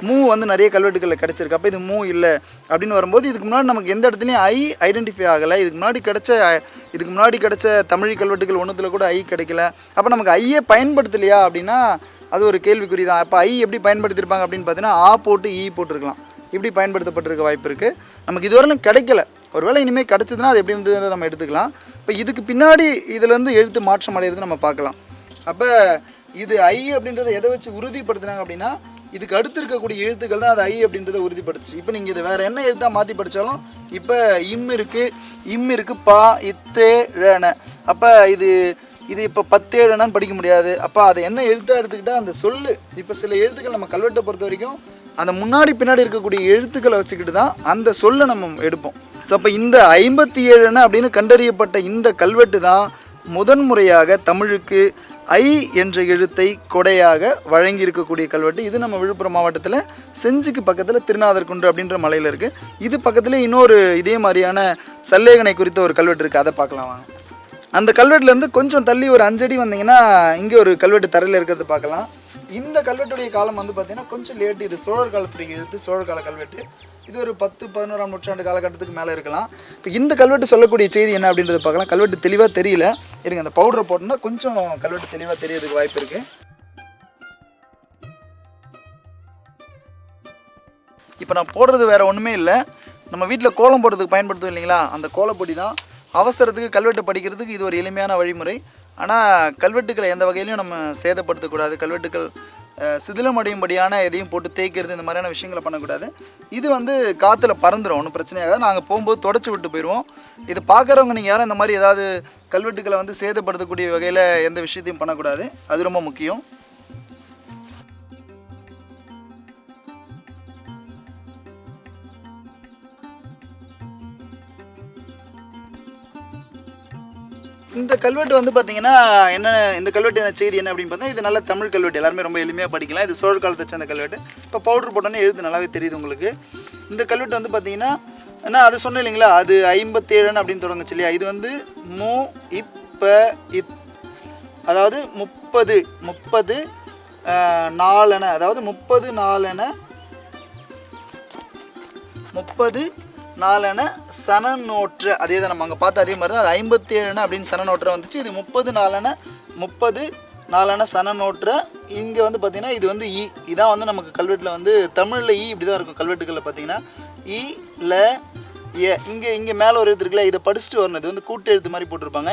S1: மூ வந்து நிறைய கல்வெட்டுகளில் கிடச்சிருக்கு. அப்போ இது மூ இல்லை அப்படின்னு வரும்போது இதுக்கு முன்னாடி நமக்கு எந்த இடத்துலையும் ஐ ஐடென்டிஃபை ஆகலை. இதுக்கு முன்னாடி கிடைச்ச தமிழ் கல்வெட்டுகள் ஒன்றுத்தில் கூட ஐ கிடைக்கல. அப்போ நமக்கு ஐயே பயன்படுத்தலையா அப்படின்னா அது ஒரு கேள்விக்குறி தான். அப்போ ஐ எப்படி பயன்படுத்தியிருப்பாங்க அப்படின்னு பார்த்தீங்கன்னா ஆ போட்டு ஈ போட்டிருக்கலாம். இப்படி பயன்படுத்தப்பட்டிருக்க வாய்ப்பு இருக்குது. நமக்கு இதுவரையிலும் கிடைக்கல. ஒருவேளை இனிமேல் கிடச்சதுன்னா அது எப்படி இருந்தது நம்ம எடுத்துக்கலாம். இப்போ இதுக்கு பின்னாடி இதிலேருந்து எழுத்து மாற்றம் அடைகிறது நம்ம பார்க்கலாம். அப்போ இது ஐ அப்படின்றத எதை வச்சு உறுதிப்படுத்துனாங்க அப்படின்னா இதுக்கு அடுத்து இருக்கக்கூடிய எழுத்துக்கள் தான் அது ஐ அப்படின்றத உறுதிப்படுத்துச்சு. இப்போ நீங்கள் இது வேறு என்ன எழுத்தாக மாற்றி படித்தாலும் இப்போ இம் இருக்குது பா இத்தே ழன. அப்போ இது இப்போ 10 ஏழனான்னு படிக்க முடியாது. அப்போ அதை என்ன எழுத்தாக எடுத்துக்கிட்டால் அந்த சொல்லு இப்போ சில எழுத்துக்கள் நம்ம கல்வெட்டை பொறுத்த வரைக்கும் அந்த முன்னாடி பின்னாடி இருக்கக்கூடிய எழுத்துக்களை வச்சுக்கிட்டு தான் அந்த சொல்லை நம்ம எடுப்போம். ஸோ அப்போ இந்த 57 அப்படின்னு கண்டறியப்பட்ட இந்த கல்வெட்டு தான் முதன்முறையாக தமிழுக்கு ஐ என்ற எழுத்தை கொடையாக வழங்கி இருக்கக்கூடிய கல்வெட்டு. இது நம்ம விழுப்புரம் மாவட்டத்தில் செஞ்சிக்கு பக்கத்தில் திருநாதர்குன்று அப்படின்ற மலையில் இருக்குது. இது பக்கத்தில் இன்னொரு இதே மாதிரியான சல்லேகனை குறித்த ஒரு கல்வெட்டு இருக்குது, அதை பார்க்கலாம் வாங்க. அந்த கல்வெட்டுலேருந்து கொஞ்சம் தள்ளி ஒரு 5 அடி வந்தீங்கன்னா இங்கே ஒரு கல்வெட்டு தரையில் இருக்கிறது பார்க்கலாம். இந்த கல்வெட்டுடைய காலம் வந்து பார்த்திங்கன்னா கொஞ்சம் லேட்டு. இது சோழர் காலத்துடைய எழுத்து, சோழர் கால கல்வெட்டு. இது ஒரு 10-11ஆம் நூற்றாண்டு காலகட்டத்துக்கு மேலே இருக்கலாம். இப்போ இந்த கல்வெட்டு சொல்லக்கூடிய செய்தி என்ன அப்படின்றத பார்க்கலாம். கல்வெட்டு தெளிவாக தெரியல, இருங்க அந்த பவுடரை போட்டோம்னா கொஞ்சம் கல்வெட்டு தெளிவாக தெரியறதுக்கு வாய்ப்பு இருக்குது. இப்போ நான் போடுறது வேறு ஒன்றுமே இல்லை, நம்ம வீட்டில் கோலம் போடுறதுக்கு பயன்படுத்துவோம் இல்லைங்களா, அந்த கோலப்பொடி தான். அவசரத்துக்கு கல்வெட்டு படிக்கிறதுக்கு இது ஒரு எளிமையான வழிமுறை. ஆனால் கல்வெட்டுக்களை எந்த வகையிலையும் நம்ம சேதப்படுத்தக்கூடாது. கல்வெட்டுக்கள் சிதிலமடையும்படியான எதையும் போட்டு தேய்க்கிறது இந்த மாதிரியான விஷயங்களை பண்ணக்கூடாது. இது வந்து காற்றுல பறந்துடும், ஒன்றும் பிரச்சனையாகாது. நாங்கள் போகும்போது தொடச்சி விட்டு போயிடுவோம். இது பார்க்குறவங்க நீங்கள் யாரும் இந்த மாதிரி ஏதாவது கல்வெட்டுக்களை வந்து சேதப்படுத்தக்கூடிய வகையில் எந்த விஷயத்தையும் பண்ணக்கூடாது, அது ரொம்ப முக்கியம். இந்த கல்வெட்டு வந்து பார்த்தீங்கன்னா என்ன, இந்த கல்வெட்டு என்ன செய்தி என்ன அப்படின்னு பார்த்தா இது நல்ல தமிழ் கல்வெட்டு, எல்லாருமே ரொம்ப எளிமையாக படிக்கலாம். இது சோழர் காலத்தை சேர்ந்த கல்வெட்டு. இப்போ பவுடர் போட்டோன்னே எழுத்து நல்லாவே தெரியுது உங்களுக்கு. இந்த கல்வெட்டு வந்து பார்த்தீங்கன்னா ஏன்னா அது சொன்னேன் இல்லைங்களா, அது 57 அப்படின்னு தொடங்குச்சு இல்லையா. இது வந்து மு இப்ப இத், அதாவது 30 4 அதாவது 30 4 சனநோற்ற, அதே தான் நம்ம அங்கே பார்த்து அதே மாதிரி தான். அது 57 அப்படின்னு சனநோற்ற வந்துச்சு. இது 30 4 சனநோற்ற. இங்கே வந்து பார்த்திங்கன்னா இது வந்து இதான் வந்து நமக்கு கல்வெட்டில் வந்து தமிழில் இப்படி தான் இருக்கும். கல்வெட்டுகளில் பார்த்தீங்கன்னா ல ஏ, இங்கே மேலே ஒரு எழுத்து இருக்குல்ல, இதை படிச்சுட்டு வரணும். இது வந்து கூட்டு எழுத்து மாதிரி போட்டிருப்பாங்க.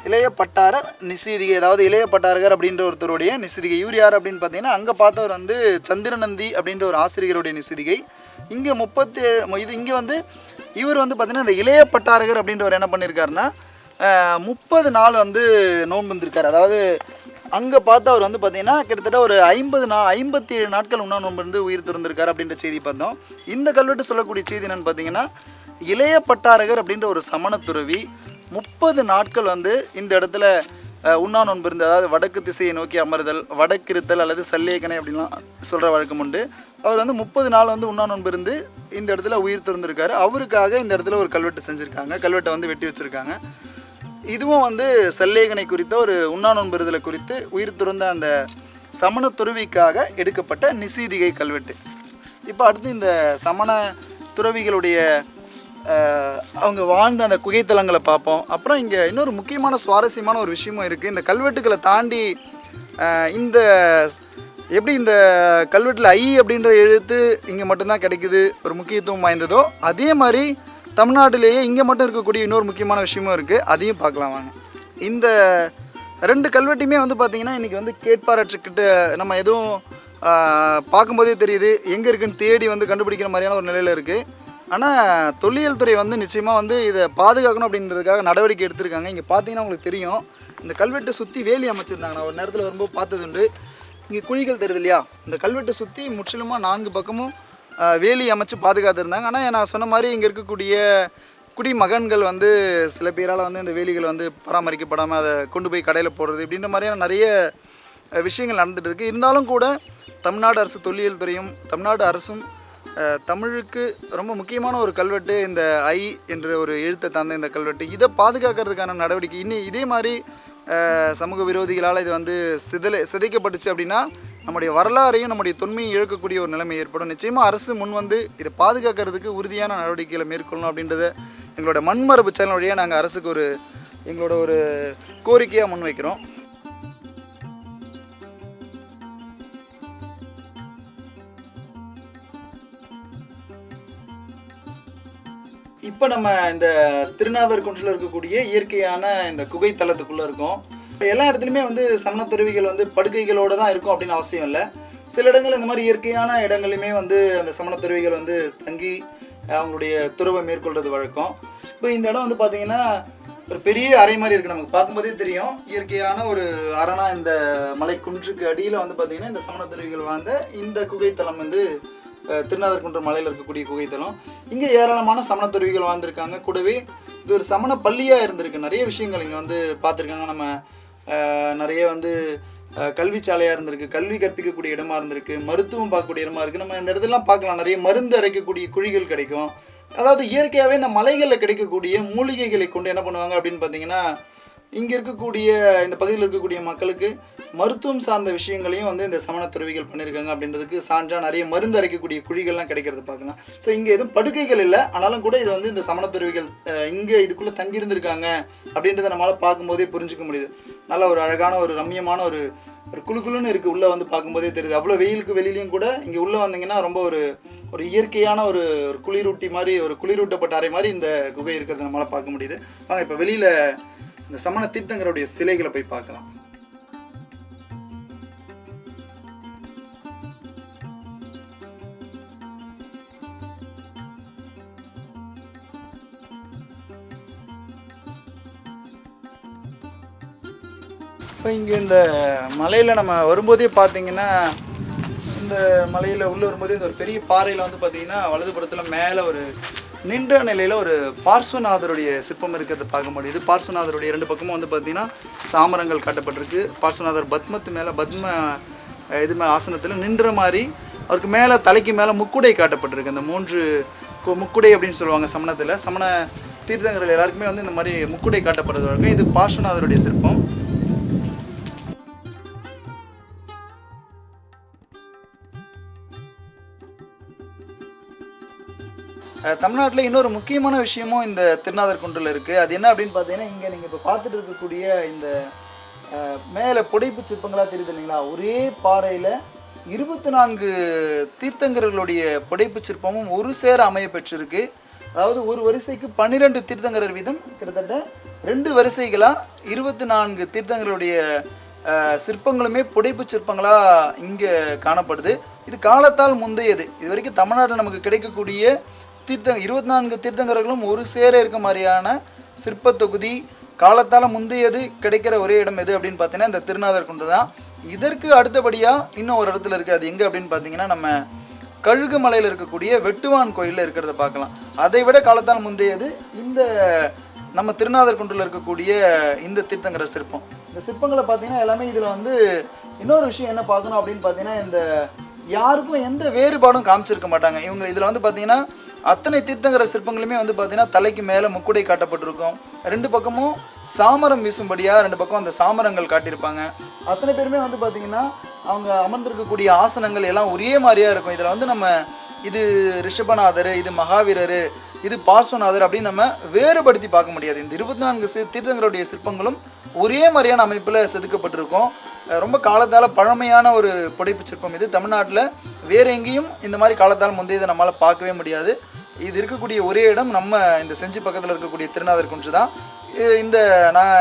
S1: இளைய பட்டாரர் நிசீதிகை, அதாவது இளைய பட்டாரகர் அப்படின்ற ஒருத்தருடைய நிசீதிகை. இவர் யார் அப்படின்னு பார்த்தீங்கன்னா அங்கே பார்த்தவர் வந்து சந்திரநந்தி அப்படின்ற ஒரு ஆசிரியருடைய நிசீதிகை. இங்கே 37 இது இங்கே வந்து இவர் வந்து பார்த்தீங்கன்னா இந்த இளைய பட்டாரகர் அப்படின்றவர் என்ன பண்ணியிருக்காருன்னா 30 நாள் வந்து நோன்பு இருந்திருக்காரு. அதாவது அங்கே பார்த்து அவர் வந்து பார்த்தீங்கன்னா கிட்டத்தட்ட ஒரு 57 நாட்கள் உண்ணா நோன்பு இருந்து உயிர் திறந்திருக்காரு அப்படின்ற செய்தி பார்த்தோம். இந்த கல்வெட்டு சொல்லக்கூடிய செய்தி என்னென்னு பார்த்தீங்கன்னா இளைய பட்டாரகர் அப்படின்ற ஒரு சமண துறவி 30 நாட்கள் வந்து இந்த இடத்துல உண்ணா நோன்பு இருந்து, அதாவது வடக்கு திசையை நோக்கி அமர்தல், வடக்கிருத்தல் அல்லது சல்லேகனை அப்படின்லாம் சொல்கிற வழக்கம் உண்டு. அவர் வந்து 30 நாள் வந்து உண்ணா நோன்பு இருந்து இந்த இடத்துல உயிர் திறந்திருக்காரு. அவருக்காக இந்த இடத்துல ஒரு கல்வெட்டு செஞ்சுருக்காங்க, கல்வெட்டை வந்து வெட்டி வச்சுருக்காங்க. இதுவும் வந்து சல்லேகனை குறித்த ஒரு உண்ணா நோன்பு இருதலை குறித்து உயிர் துறந்த அந்த சமண துறவிக்காக எடுக்கப்பட்ட நிசீதிகை கல்வெட்டு. இப்போ அடுத்து இந்த சமண துறவிகளுடைய அவங்க வாழ்ந்த அந்த குகைத்தலங்களை பார்ப்போம். அப்புறம் இங்கே இன்னொரு முக்கியமான சுவாரஸ்யமான ஒரு விஷயமும் இருக்குது. இந்த கல்வெட்டுக்களை தாண்டி இந்த எப்படி இந்த கல்வெட்டில் ஐ அப்படின்ற எழுத்து இங்கே மட்டும்தான் கிடைக்குது, ஒரு முக்கியத்துவம் வாய்ந்ததோ, அதே மாதிரி தமிழ்நாட்டிலேயே இங்கே மட்டும் இருக்கக்கூடிய இன்னொரு முக்கியமான விஷயமும் இருக்குது. அதையும் பார்க்கலாம் வாங்க. இந்த 2 கல்வெட்டுமே வந்து பார்த்திங்கன்னா இன்றைக்கி வந்து கேட்பாரற்றுக்கிட்ட நம்ம எதுவும் பார்க்கும்போதே தெரியுது, எங்கே இருக்குன்னு தேடி வந்து கண்டுபிடிக்கிற மாதிரியான ஒரு நிலையில் இருக்குது. ஆனால் தொல்லியல் துறை வந்து நிச்சயமாக வந்து இதை பாதுகாக்கணும் அப்படின்றதுக்காக நடவடிக்கை எடுத்திருக்காங்க. இங்கே பார்த்தீங்கன்னா உங்களுக்கு தெரியும், இந்த கல்வெட்டை சுற்றி வேலி அமைச்சிருந்தாங்க. நான் ஒரு நேரத்தில் வரும்போது பார்த்ததுண்டு. இங்கே குழிகள் தெரியுது இல்லையா, இந்த கல்வெட்டை சுற்றி முற்றிலுமாக 4 பக்கமும் வேலி அமைச்சு பாதுகாத்துருந்தாங்க. ஆனால் நான் சொன்ன மாதிரி இங்கே இருக்கக்கூடிய குடிமகன்கள் வந்து சில பேரால் வந்து இந்த வேலிகள் வந்து பராமரிக்கப்படாமல் அதை கொண்டு போய் கடையில் போடுறது இப்படின்ற மாதிரியான நிறைய விஷயங்கள் நடந்துகிட்டு இருக்குது. இருந்தாலும் கூட தமிழ்நாடு அரசு தொல்லியல் துறையும் தமிழ்நாடு அரசும் தமிழுக்கு ரொம்ப முக்கியமான ஒரு கல்வெட்டு இந்த ஐ என்ற ஒரு எழுத்தை தந்த இந்த கல்வெட்டு, இதை பாதுகாக்கிறதுக்கான நடவடிக்கை இதே மாதிரி சமூக விரோதிகளால் இது வந்து சிதைக்கப்பட்டுச்சு அப்படின்னா நம்முடைய வரலாறையும் நம்முடைய தொன்மையும் இழக்கக்கூடிய ஒரு நிலைமை ஏற்படும். நிச்சயமாக அரசு முன் வந்து இதை பாதுகாக்கிறதுக்கு உறுதியான நடவடிக்கைகளை மேற்கொள்ளணும் அப்படின்றத எங்களோட மண்மரபு சேனல் வழியாக நாங்கள் அரசுக்கு எங்களோட ஒரு கோரிக்கையாக முன்வைக்கிறோம். இப்போ நம்ம இந்த திருநாதர் குன்றில் இருக்கக்கூடிய இயற்கையான இந்த குகை தலத்துக்குள்ளே இருக்கோம். எல்லா இடத்துலையுமே வந்து சமண துறவிகள் வந்து படுக்கைகளோடு தான் இருக்கும் அப்படின்னு அவசியம் இல்லை. சில இடங்கள் இந்த மாதிரி இயற்கையான இடங்களையுமே வந்து அந்த சமண துறவிகள் வந்து தங்கி அவங்களுடைய துறவை மேற்கொள்வது வழக்கம். இப்போ இந்த இடம் வந்து பார்த்திங்கன்னா ஒரு பெரிய அறை மாதிரி இருக்குது. நமக்கு பார்க்கும்போதே தெரியும் இயற்கையான ஒரு அரணா இந்த மலை குன்றுக்கு அடியில் வந்து பார்த்திங்கன்னா இந்த சமண துறவிகள் வாழ்ந்த இந்த குகைத்தலம் வந்து திருநாதர் குன்ற மலையில் இருக்கக்கூடிய குகைத்தலம். இங்கே ஏராளமான சமண துறவிகள் வாழ்ந்திருக்காங்க. கூடவே இது ஒரு சமண பள்ளியாக இருந்திருக்கு. நிறைய விஷயங்கள் இங்கே வந்து பார்த்துருக்காங்க. நம்ம நிறைய வந்து கல்வி சாலையாக இருந்திருக்கு, கல்வி கற்பிக்கக்கூடிய இடமா இருந்திருக்கு, மருத்துவம் பார்க்கக்கூடிய இடமா இருக்குது. நம்ம இந்த இடத்துலாம் பார்க்கலாம், நிறைய மருந்து அரைக்கக்கூடிய குழிகள் கிடைக்கும். அதாவது இயற்கையாகவே இந்த மலைகளில் கிடைக்கக்கூடிய மூலிகைகளை கொண்டு என்ன பண்ணுவாங்க அப்படின்னு பார்த்தீங்கன்னா, இங்கே இருக்கக்கூடிய இந்த பகுதியில் இருக்கக்கூடிய மக்களுக்கு மருத்துவம் சார்ந்த விஷயங்களையும் வந்து இந்த சமண துறவிகள் பண்ணியிருக்காங்க அப்படின்றதுக்கு சான்றா நிறைய மருந்து அரைக்கக்கூடிய குழிகள்லாம் கிடைக்கிறது பார்க்கலாம். ஸோ இங்கே எதுவும் படுக்கைகள் இல்லை, ஆனாலும் கூட இது வந்து இந்த சமண துறவிகள் இங்கே இதுக்குள்ளே தங்கியிருந்திருக்காங்க அப்படின்றத நம்மளால் பார்க்கும்போதே புரிஞ்சிக்க முடியுது. நல்ல ஒரு அழகான ஒரு ரம்மியமான ஒரு குழுக்குழுன்னு இருக்குது. உள்ளே வந்து பார்க்கும்போதே தெரியுது. அவ்வளோ வெயிலுக்கு வெளியிலையும் கூட இங்கே உள்ளே வந்தீங்கன்னா ரொம்ப ஒரு இயற்கையான ஒரு குளிரூட்டி மாதிரி, ஒரு குளிரூட்டப்பட்ட அறை மாதிரி இந்த குகை இருக்கிறத நம்மளால் பார்க்க முடியுது. வாங்க இப்போ வெளியில் இந்த சமண தீர்த்தங்கருடைய சிலைகளை போய் பார்க்கலாம். இப்போ இங்கே இந்த மலையில் நம்ம வரும்போதே பார்த்தீங்கன்னா, இந்த மலையில் உள்ளே வரும்போதே இந்த ஒரு பெரிய பாறையில் வந்து பார்த்தீங்கன்னா வலதுபுறத்தில் மேலே ஒரு நின்ற நிலையில் ஒரு பார்ஸ்வநாதருடைய சிற்பம் இருக்கிறத பார்க்க முடியுது. பார்ஸ்வநாதருடைய 2 பக்கமும் வந்து பார்த்திங்கன்னா சாமரங்கள் காட்டப்பட்டிருக்கு. பார்ஸ்வநாதர் பத்மத்து மேலே இது மேலே ஆசனத்தில் நின்ற மாதிரி, அவருக்கு மேலே தலைக்கு மேலே முக்குடை காட்டப்பட்டிருக்கு. அந்த 3 முக்குடை அப்படின்னு சொல்லுவாங்க சமணத்தில். சமண தீர்த்தங்கர்கள் எல்லாருக்குமே வந்து இந்த மாதிரி முக்குடை காட்டப்படுறது வழக்கம். இது பார்ஸ்வநாதருடைய சிற்பம். தமிழ்நாட்டில் இன்னொரு முக்கியமான விஷயமும் இந்த திருநாதர் குன்றில் இருக்குது. அது என்ன அப்படின்னு பார்த்தீங்கன்னா, இங்கே நீங்கள் இப்போ பார்த்துட்டு இருக்கக்கூடிய இந்த மேலே புடைப்பு சிற்பங்களாக தெரியுது இல்லைங்களா, ஒரே பாறையில் 24 தீர்த்தங்கர்களுடைய புடைப்பு சிற்பமும் ஒரு சேர அமைய பெற்றிருக்கு. அதாவது ஒரு வரிசைக்கு 12 தீர்த்தங்கரர் வீதம், கிட்டத்தட்ட 2 வரிசைகளாக 24 தீர்த்தங்களுடைய சிற்பங்களுமே புடைப்பு சிற்பங்களாக இங்கே காணப்படுது. இது காலத்தால் முந்தையது. இது வரைக்கும் தமிழ்நாட்டில் நமக்கு கிடைக்கக்கூடிய 24 தீர்த்தங்கர்களும் ஒரு சேர இருக்க மாதிரியான சிற்ப தொகுதி காலத்தால் முந்தையது கிடைக்கிற ஒரே இடம் எது அப்படின்னு பார்த்தீங்கன்னா இந்த திருநாதர் குன்று தான். இதற்கு அடுத்தபடியாக இன்னும் ஒரு இடத்துல இருக்குது. அது எங்கே அப்படின்னு பார்த்தீங்கன்னா, நம்ம கழுகுமலையில் இருக்கக்கூடிய வெட்டுவான் கோயிலில் இருக்கிறத பார்க்கலாம். அதை விட காலத்தால் முந்தையது இந்த நம்ம திருநாதர் குன்றில் இருக்கக்கூடிய இந்த தீர்த்தங்கரர் சிற்பம். இந்த சிற்பங்களை பார்த்தீங்கன்னா எல்லாமே இதில் வந்து இன்னொரு விஷயம் என்ன பார்க்கணும் அப்படின்னு பார்த்தீங்கன்னா, இந்த யாருக்கும் எந்த வேறுபாடும் காமிச்சிருக்க மாட்டாங்க இவங்க. இதில் வந்து பார்த்தீங்கன்னா அத்தனை தீர்த்தங்கர சிற்பங்களுமே வந்து பார்த்தீங்கன்னா தலைக்கு மேலே முக்குடை காட்டப்பட்டிருக்கும். 2 பக்கமும் சாமரம் வீசும்படியாக 2 பக்கம் அந்த சாமரங்கள் காட்டியிருப்பாங்க. அத்தனை பேருமே வந்து பார்த்தீங்கன்னா அவங்க அமர்ந்திருக்கக்கூடிய ஆசனங்கள் எல்லாம் ஒரே மாதிரியாக இருக்கும். இதில் வந்து நம்ம இது ரிஷபநாதர், இது மகாவீரர், இது பார்ஸ்வநாதர் அப்படின்னு நம்ம வேறுபடுத்தி பார்க்க முடியாது. இந்த 24 தீர்த்தங்களுடைய சிற்பங்களும் ஒரே மாதிரியான அமைப்பில் செதுக்கப்பட்டிருக்கும். ரொம்ப காலத்தால் பழமையான ஒரு புடைப்பு சிற்பம் இது. தமிழ்நாட்டில் வேறு எங்கேயும் இந்த மாதிரி காலத்தால் முந்தையதை நம்மளால் பார்க்கவே முடியாது. இது இருக்கக்கூடிய ஒரே இடம் நம்ம இந்த செஞ்சி பக்கத்தில் இருக்கக்கூடிய திருநாதர் குன்று தான். இந்த நான்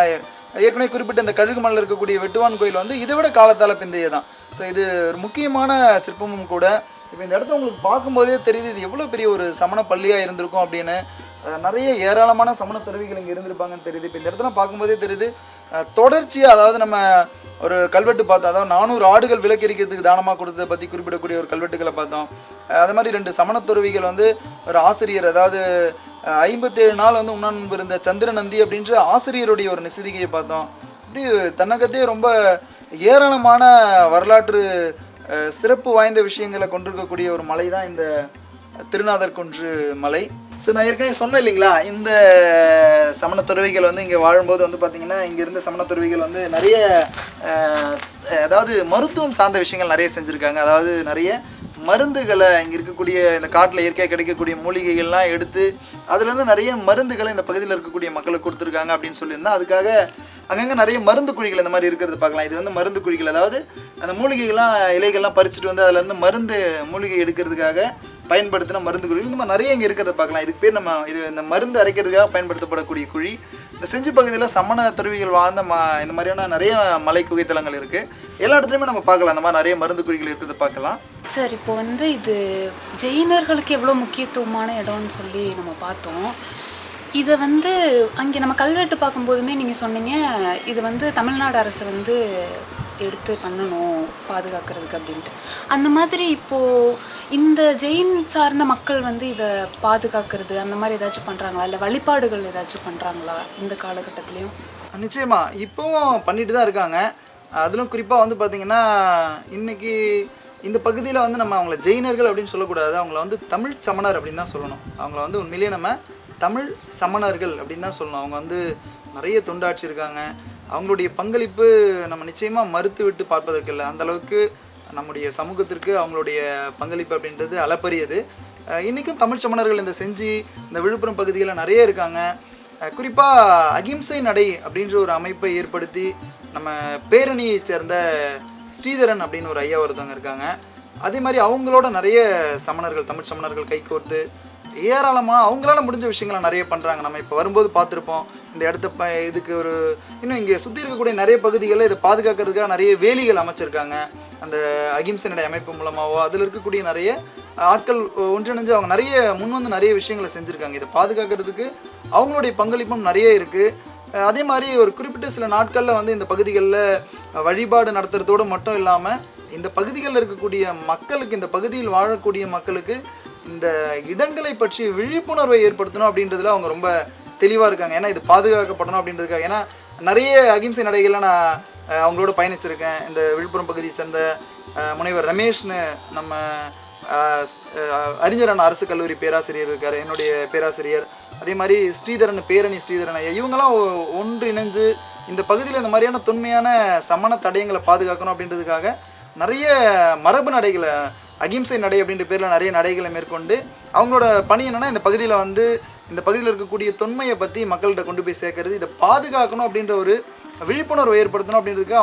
S1: ஏற்கனவே குறிப்பிட்ட இந்த கழுகுமலையில் இருக்கக்கூடிய வெட்டுவான் கோயில் வந்து இதை விட காலத்தால் பிந்தைய தான். ஸோ இது ஒரு முக்கியமான சிற்பமும் கூட. இப்போ இந்த இடத்த உங்களுக்கு பார்க்கும்போதே தெரியுது இது எவ்வளோ பெரிய ஒரு சமண பள்ளியாக இருந்திருக்கும் அப்படின்னு. நிறைய ஏராளமான சமண துறவிகள் இங்கே இருந்திருப்பாங்கன்னு தெரியுது. இப்போ இந்த இடத்துல பார்க்கும்போதே தெரியுது தொடர்ச்சியாக, அதாவது நம்ம ஒரு கல்வெட்டு பார்த்தோம், அதாவது 400 ஆடுகள் விலக்கரிக்கிறதுக்கு தானமாக கொடுத்ததை பற்றி குறிப்பிடக்கூடிய ஒரு கல்வெட்டுகளை பார்த்தோம். அது மாதிரி 2 சமண துறவிகள் வந்து ஒரு ஆசிரியர், அதாவது 57 நாள் வந்து உண்ணான்பு இருந்த சந்திரநந்தி அப்படின்ற ஆசிரியருடைய ஒரு நிசதிகையை பார்த்தோம். இப்படி தன்னகத்தையே ரொம்ப ஏராளமான வரலாற்று சிறப்பு வாய்ந்த விஷயங்களை கொண்டிருக்கக்கூடிய ஒரு மலை தான் இந்த திருநாதர் குன்று மலை. ஸோ நான் ஏற்கனவே சொன்னேன் இல்லைங்களா, இந்த சமண துறவிகள் வந்து இங்கே வாழும்போது வந்து பார்த்திங்கன்னா இங்கே இருந்த சமண துறவிகள் வந்து நிறைய அதாவது மருத்துவம் சார்ந்த விஷயங்கள் நிறைய செஞ்சுருக்காங்க. அதாவது நிறைய மருந்துகளை இங்கே இருக்கக்கூடிய இந்த காட்டில் இயற்கையாக கிடைக்கக்கூடிய மூலிகைகள்லாம் எடுத்து அதுலேருந்து நிறைய மருந்துகளை இந்த பகுதியில் இருக்கக்கூடிய மக்களுக்கு கொடுத்துருக்காங்க அப்படின்னு சொல்லியிருந்தா, அதுக்காக அங்கங்கே நிறைய மருந்து குழிகள் இந்த மாதிரி இருக்கிறது பார்க்கலாம். இது வந்து மருந்து குழிகள், அதாவது அந்த மூலிகைகள்லாம் இலைகள்லாம் பறிச்சுட்டு வந்து அதிலேருந்து மூலிகை எடுக்கிறதுக்காக பயன்படுத்தின மருந்து குழிகள் இந்த மாதிரி நிறைய இங்கே இருக்கிறத பார்க்கலாம். இதுக்கு பேர் நம்ம இது இந்த மருந்து அரைக்கிறதுக்காக பயன்படுத்தப்படக்கூடிய குழி. இந்த செஞ்சி பகுதியில் சமண துறவிகள் வாழ்ந்த இந்த மாதிரியான நிறைய மலை குகைத்தலங்கள் இருக்குது. எல்லா இடத்துலையுமே நம்ம பார்க்கலாம் அந்த மாதிரி நிறைய மருந்து குழிகள் இருக்கிறத பார்க்கலாம்.
S5: சார், இப்போ வந்து இது ஜெயினர்களுக்கு எவ்வளோ முக்கியத்துவமான இடம்னு சொல்லி நம்ம பார்த்தோம். இதை வந்து அங்கே நம்ம கல்வெட்டு பார்க்கும்போதுமே நீங்கள் சொன்னீங்க இது வந்து தமிழ்நாடு அரசு வந்து எடுத்து பண்ணணும் பாதுகாக்கிறதுக்கு அப்படின்ட்டு. அந்த மாதிரி இப்போது இந்த ஜெயின் சார்ந்த மக்கள் வந்து இதை பாதுகாக்கிறது அந்த மாதிரி ஏதாச்சும் பண்ணுறாங்களா, இல்லை வழிபாடுகள் ஏதாச்சும் பண்ணுறாங்களா இந்த காலகட்டத்திலையும்?
S1: நிச்சயமாக இப்போவும் பண்ணிட்டு தான் இருக்காங்க. அதிலும் குறிப்பாக வந்து பார்த்திங்கன்னா இன்றைக்கி இந்த பகுதியில் வந்து நம்ம அவங்கள ஜெயினர்கள் அப்படின்னு சொல்லக்கூடாது, அவங்கள வந்து தமிழ் சமணர் அப்படின்னு தான் சொல்லணும். அவங்கள வந்து உண்மையிலேயே நம்ம தமிழ் சமணர்கள் அப்படின்னு தான் சொல்லணும். அவங்க வந்து நிறைய தொண்டாட்சி இருக்காங்க. அவங்களுடைய பங்களிப்பு நம்ம நிச்சயமாக மறுத்து விட்டு பார்ப்பதற்கு இல்லை. அந்தளவுக்கு நம்முடைய சமூகத்திற்கு அவங்களுடைய பங்களிப்பு அப்படின்றது அளப்பரியது. இன்றைக்கும் தமிழ் சமணர்கள் இந்த செஞ்சி இந்த விழுப்புரம் பகுதியில் நிறைய இருக்காங்க. குறிப்பாக அகிம்சை நடை அப்படின்ற ஒரு அமைப்பை ஏற்படுத்தி நம்ம பேரணியை சேர்ந்த ஸ்ரீதரன் அப்படின்னு ஒரு ஐயா ஒருத்தவங்க இருக்காங்க. அதே மாதிரி அவங்களோட நிறைய சமணர்கள் தமிழ் சமணர்கள் கைகோர்த்து ஏராளமாக அவங்களால முடிஞ்ச விஷயங்களை நிறைய பண்ணுறாங்க. நம்ம இப்போ வரும்போது பார்த்துருப்போம் இந்த இடத்த இதுக்கு ஒரு இன்னும் இங்கே சுற்றி இருக்கக்கூடிய நிறைய பகுதிகளில் இதை பாதுகாக்கிறதுக்காக நிறைய வேலிகள் அமைச்சிருக்காங்க. அந்த அகிம்சை நடை அமைப்பு மூலமாகவோ அதில் இருக்கக்கூடிய நிறைய ஆட்கள் ஒன்றிணைஞ்சு அவங்க நிறைய முன் வந்து நிறைய விஷயங்களை செஞ்சுருக்காங்க. இதை பாதுகாக்கிறதுக்கு அவங்களுடைய பங்களிப்பும் நிறைய இருக்குது. அதே மாதிரி ஒரு குறிப்பிட்ட சில நாட்களில் வந்து இந்த பகுதிகளில் வழிபாடு நடத்துறதோடு மட்டும் இல்லாமல் இந்த பகுதிகளில் இருக்கக்கூடிய மக்களுக்கு இந்த பகுதியில் வாழக்கூடிய மக்களுக்கு இந்த இடங்களை பற்றி விழிப்புணர்வை ஏற்படுத்தணும் அப்படின்றதுல அவங்க ரொம்ப தெளிவாக இருக்காங்க. ஏன்னா இது பாதுகாக்கப்படணும் அப்படின்றதுக்காக. ஏன்னா நிறைய அகிம்சை நடைகள்லாம் நான் அவங்களோட பயணிச்சிருக்கேன். இந்த விழுப்புரம் பகுதியை சேர்ந்த முனைவர் ரமேஷ்னு நம்ம அறிஞரான அரசு கல்லூரி பேராசிரியர் இருக்கார், என்னுடைய பேராசிரியர். அதே மாதிரி ஸ்ரீதரன் பேரணி ஸ்ரீதரன் ஐயா, இவங்கெல்லாம் ஒன்றிணைஞ்சு இந்த பகுதியில் இந்த மாதிரியான தொன்மையான சமண தடயங்களை பாதுகாக்கணும் அப்படின்றதுக்காக நிறைய மரபு நடைகளை அகிம்சை நடை அப்படின்ற பேரில் நிறைய நடைகளை மேற்கொண்டு அவங்களோட பணி என்னென்னா இந்த பகுதியில் வந்து இந்த பகுதியில் இருக்கக்கூடிய தொன்மையை பற்றி மக்கள்கிட்ட கொண்டு போய் சேர்க்கறது, இதை பாதுகாக்கணும் அப்படின்ற ஒரு விழிப்புணர்வு ஏற்படுத்தணும் அப்படின்றதுக்கு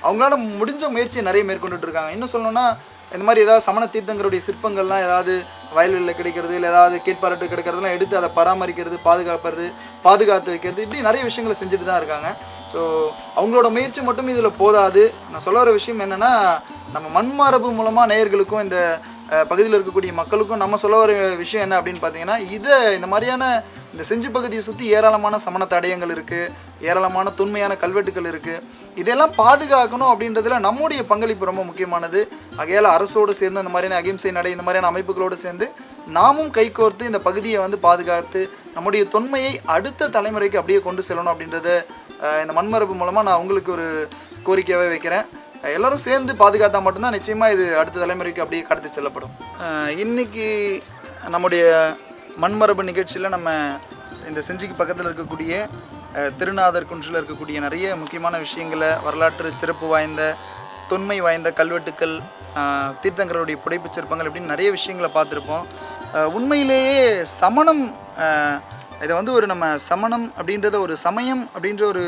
S1: அவங்களால முடிஞ்ச முயற்சியை நிறைய மேற்கொண்டுட்டு இருக்காங்க. இன்னும் சொல்லணும்னா இந்த மாதிரி ஏதாவது சமண தீர்த்தங்களுடைய சிற்பங்கள்லாம் ஏதாவது வயல்வெளியில் கிடைக்கிறது இல்லை ஏதாவது கேட்பாரட்டு கிடைக்கிறதுலாம் எடுத்து அதை பராமரிக்கிறது, பாதுகாத்து வைக்கிறது, இப்படி நிறைய விஷயங்களை செஞ்சுட்டு தான் இருக்காங்க. ஸோ அவங்களோட முயற்சி மட்டும் இதில் போதாது. நான் சொல்ல வர விஷயம் என்னென்னா நம்ம மண்மரபு மூலமாக நேயர்களுக்கும் இந்த பகுதியில் இருக்கக்கூடிய மக்களுக்கும் நம்ம சொல்ல வர விஷயம் என்ன அப்படின்னு பார்த்தீங்கன்னா இந்த மாதிரியான இந்த செஞ்சி பகுதியை சுற்றி ஏராளமான சமண தடயங்கள் இருக்குது, ஏராளமான தொன்மையான கல்வெட்டுகள் இருக்குது. இதெல்லாம் பாதுகாக்கணும் அப்படின்றதுல நம்முடைய பங்களிப்பு ரொம்ப முக்கியமானது. ஆகையால் அரசோடு சேர்ந்து இந்த மாதிரியான அகிம்சை நடை இந்த மாதிரியான அமைப்புகளோடு சேர்ந்து நாமும் கைகோர்த்து இந்த பகுதியை வந்து பாதுகாத்து நம்முடைய தொன்மையை அடுத்த தலைமுறைக்கு அப்படியே கொண்டு செல்லணும் அப்படின்றத இந்த மண்மரபு மூலமாக நான் உங்களுக்கு ஒரு கோரிக்கையாகவே வைக்கிறேன். எல்லோரும் சேர்ந்து பாதுகாத்தா மட்டும்தான் நிச்சயமாக இது அடுத்த தலைமுறைக்கு அப்படியே கடத்தி செல்லப்படும். இன்றைக்கி நம்முடைய மண்மரபு நிகழ்ச்சியில் நம்ம இந்த செஞ்சிக்கு பக்கத்தில் இருக்கக்கூடிய திருநாதர் குன்றில் இருக்கக்கூடிய நிறைய முக்கியமான விஷயங்களை, வரலாற்று சிறப்பு வாய்ந்த தொன்மை வாய்ந்த கல்வெட்டுக்கள், தீர்த்தங்களுடைய புடைப்புச் சிற்பங்கள் இப்படின்னு நிறைய விஷயங்களை பார்த்துருப்போம். உண்மையிலேயே சமணம் இதை வந்து ஒரு நம்ம சமணம் அப்படின்றத ஒரு சமயம் அப்படின்ற ஒரு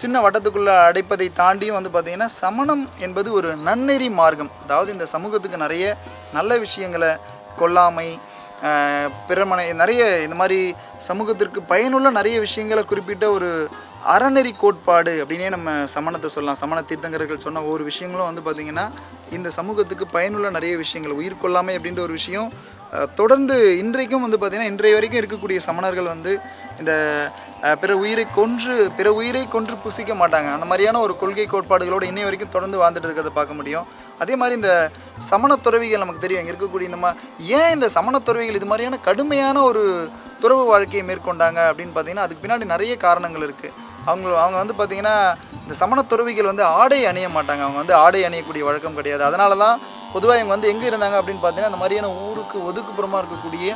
S1: சின்ன வட்டத்துக்குள்ளே அடைப்பதை தாண்டியும் வந்து பார்த்திங்கன்னா சமணம் என்பது ஒரு நன்னெறி மார்க்கம். அதாவது இந்த சமூகத்துக்கு நிறைய நல்ல விஷயங்களை, கொல்லாமை, பிறமனை, நிறைய இந்த மாதிரி சமூகத்திற்கு பயனுள்ள நிறைய விஷயங்களை குறிப்பிட்ட ஒரு அறநெறி கோட்பாடு அப்படின்னே நம்ம சமணத்தை சொல்லலாம். சமண தீர்த்தங்கர்கள் சொன்ன ஒவ்வொரு விஷயங்களும் வந்து பார்த்திங்கன்னா இந்த சமூகத்துக்கு பயனுள்ள நிறைய விஷயங்கள், உயிர் கொல்லாமை அப்படின்ற ஒரு விஷயம் தொடர்ந்து இன்றைக்கும் வந்து பார்த்திங்கன்னா இன்றைய வரைக்கும் இருக்கக்கூடிய சமணர்கள் வந்து இந்த பிற உயிரை கொன்று புசிக்க மாட்டாங்க. அந்த மாதிரியான ஒரு கொள்கை கோட்பாடுகளோடு இன்னை வரைக்கும் தொடர்ந்து வாழ்ந்துட்டு இருக்கிறத பார்க்க முடியும். அதே மாதிரி இந்த சமண துறவிகள் நமக்கு தெரியும் இங்கே இருக்கக்கூடிய ஏன் இந்த சமண துறவிகள் இது மாதிரியான கடுமையான ஒரு துறவு வாழ்க்கையை மேற்கொண்டாங்க அப்படின்னு பார்த்தீங்கன்னா அதுக்கு பின்னாடி நிறைய காரணங்கள் இருக்குது. அவங்க வந்து பார்த்திங்கன்னா இந்த சமண துறவிகள் வந்து ஆடை அணிய மாட்டாங்க. அவங்க வந்து ஆடை அணியக்கூடிய வழக்கம் கிடையாது. அதனால தான் பொதுவாக இவங்க வந்து எங்கே இருந்தாங்க அப்படின்னு பார்த்தீங்கன்னா இந்த மாதிரியான ஊருக்கு ஒதுக்குப்புறமாக இருக்கக்கூடிய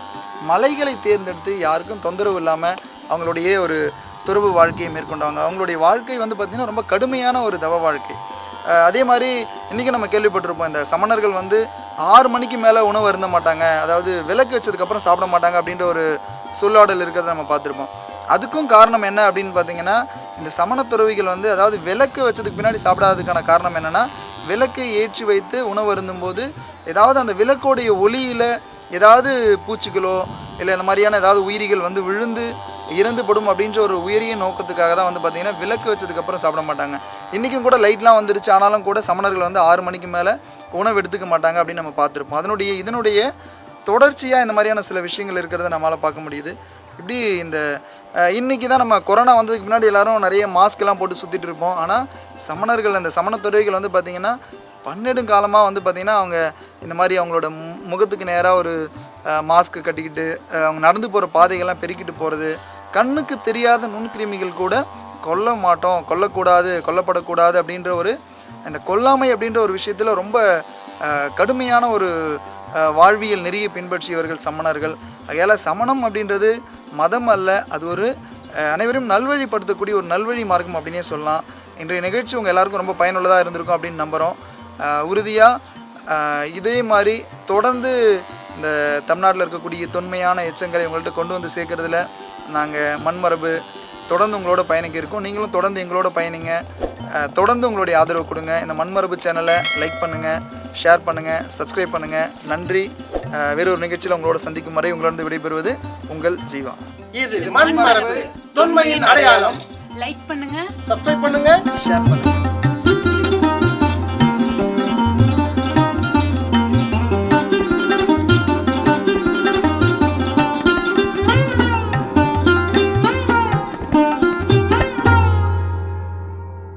S1: மலைகளை தேர்ந்தெடுத்து யாருக்கும் தொந்தரவு இல்லாமல் அவங்களுடைய ஒரு துறவு வாழ்க்கையை மேற்கொண்டாங்க. அவங்களுடைய வாழ்க்கை வந்து பார்த்திங்கன்னா ரொம்ப கடுமையான ஒரு தவ வாழ்க்கை. அதே மாதிரி இன்றைக்கி நம்ம கேள்விப்பட்டிருப்போம் இந்த சமணர்கள் வந்து 6 மணிக்கு மேலே உணவு அருந்த மாட்டாங்க, அதாவது விளக்கு வச்சதுக்கப்புறம் சாப்பிட மாட்டாங்க அப்படின்ற ஒரு சொல்லாடல் இருக்கிறத நம்ம பார்த்துருப்போம். அதுக்கும் காரணம் என்ன அப்படின்னு பார்த்தீங்கன்னா இந்த சமண துறவிகள் வந்து அதாவது விளக்கு வச்சதுக்கு பின்னாடி சாப்பிடாததுக்கான காரணம் என்னென்னா விளக்கை ஏற்றி வைத்து உணவு அருந்தும்போது ஏதாவது அந்த விளக்கோடைய ஒளியில் ஏதாவது பூச்சிகளோ இல்லை இந்த மாதிரியான ஏதாவது உயிரிகள் வந்து விழுந்து இறந்துபடும் அப்படின்ற ஒரு உயரிய நோக்கத்துக்காக தான் வந்து பார்த்திங்கன்னா விளக்கு வச்சதுக்கப்புறம் சாப்பிட மாட்டாங்க. இன்றைக்கும் கூட லைட்லாம் வந்துருச்சு, ஆனாலும் கூட சமணர்கள் வந்து 6 மணிக்கு மேலே உணவு எடுத்துக்க மாட்டாங்க அப்படின்னு நம்ம பார்த்துருப்போம். இதனுடைய தொடர்ச்சியாக இந்த மாதிரியான சில விஷயங்கள் இருக்கிறத நம்மளால் பார்க்க முடியுது. இப்படி இந்த இன்றைக்கி தான் நம்ம கொரோனா வந்ததுக்கு முன்னாடி எல்லோரும் நிறைய மாஸ்க்லாம் போட்டு சுற்றிட்டு இருப்போம். ஆனால் சமணர்கள், அந்த சமணத்துறைகள் வந்து பார்த்திங்கன்னா பன்னெடுங்காலமாக வந்து பார்த்திங்கன்னா அவங்க இந்த மாதிரி அவங்களோட முகத்துக்கு நேராக ஒரு மாஸ்க்கு கட்டிக்கிட்டு அவங்க நடந்து போகிற பாதைகள்லாம் பெருக்கிட்டு போகிறது, கண்ணுக்கு தெரியாத நுண்கிருமிகள் கூட கொல்லப்படக்கூடாது அப்படின்ற ஒரு அந்த கொல்லாமை அப்படின்ற ஒரு விஷயத்தில் ரொம்ப கடுமையான ஒரு வாழ்வியல் நெறியை பின்பற்றியவர்கள் சமணர்கள். ஆகையால் சமணம் அப்படின்றது மதம் அல்ல, அது ஒரு அனைவரும் நல்வழிப்படுத்தக்கூடிய ஒரு நல்வழி மார்க்கம் அப்படின்னே சொல்லலாம். இன்றைய நிகழ்ச்சி உங்கள் எல்லாருக்கும் ரொம்ப பயனுள்ளதாக இருந்திருக்கும் அப்படின்னு நம்புகிறோம். உறுதியாக இதே மாதிரி தொடர்ந்து இந்த தமிழ்நாட்டில் இருக்கக்கூடிய தொன்மையான எச்சங்களை உங்கள்கிட்ட கொண்டு வந்து சேர்க்கறதுல நாங்கள் மண்மரபு தொடர்ந்து உங்களோட பயணிக்க இருக்கோம். நீங்களும் தொடர்ந்து எங்களோட பயணிங்க, தொடர்ந்து உங்களுடைய ஆதரவு கொடுங்க. இந்த மண்மரபு சேனலை லைக் பண்ணுங்கள், ஷேர் பண்ணுங்கள், சப்ஸ்கிரைப் பண்ணுங்கள். நன்றி. வேறொரு நிகழ்ச்சியில் உங்களோட சந்திக்கும் வரை உங்களிடம் விடைபெறுவது உங்கள் ஜீவா.
S6: இது மண்மரபு தொன்மையின் அடையாளம்.
S5: லைக் பண்ணுங்க,
S6: சப்ஸ்கிரைப் பண்ணுங்க,
S1: ஷேர் பண்ணுங்கள்.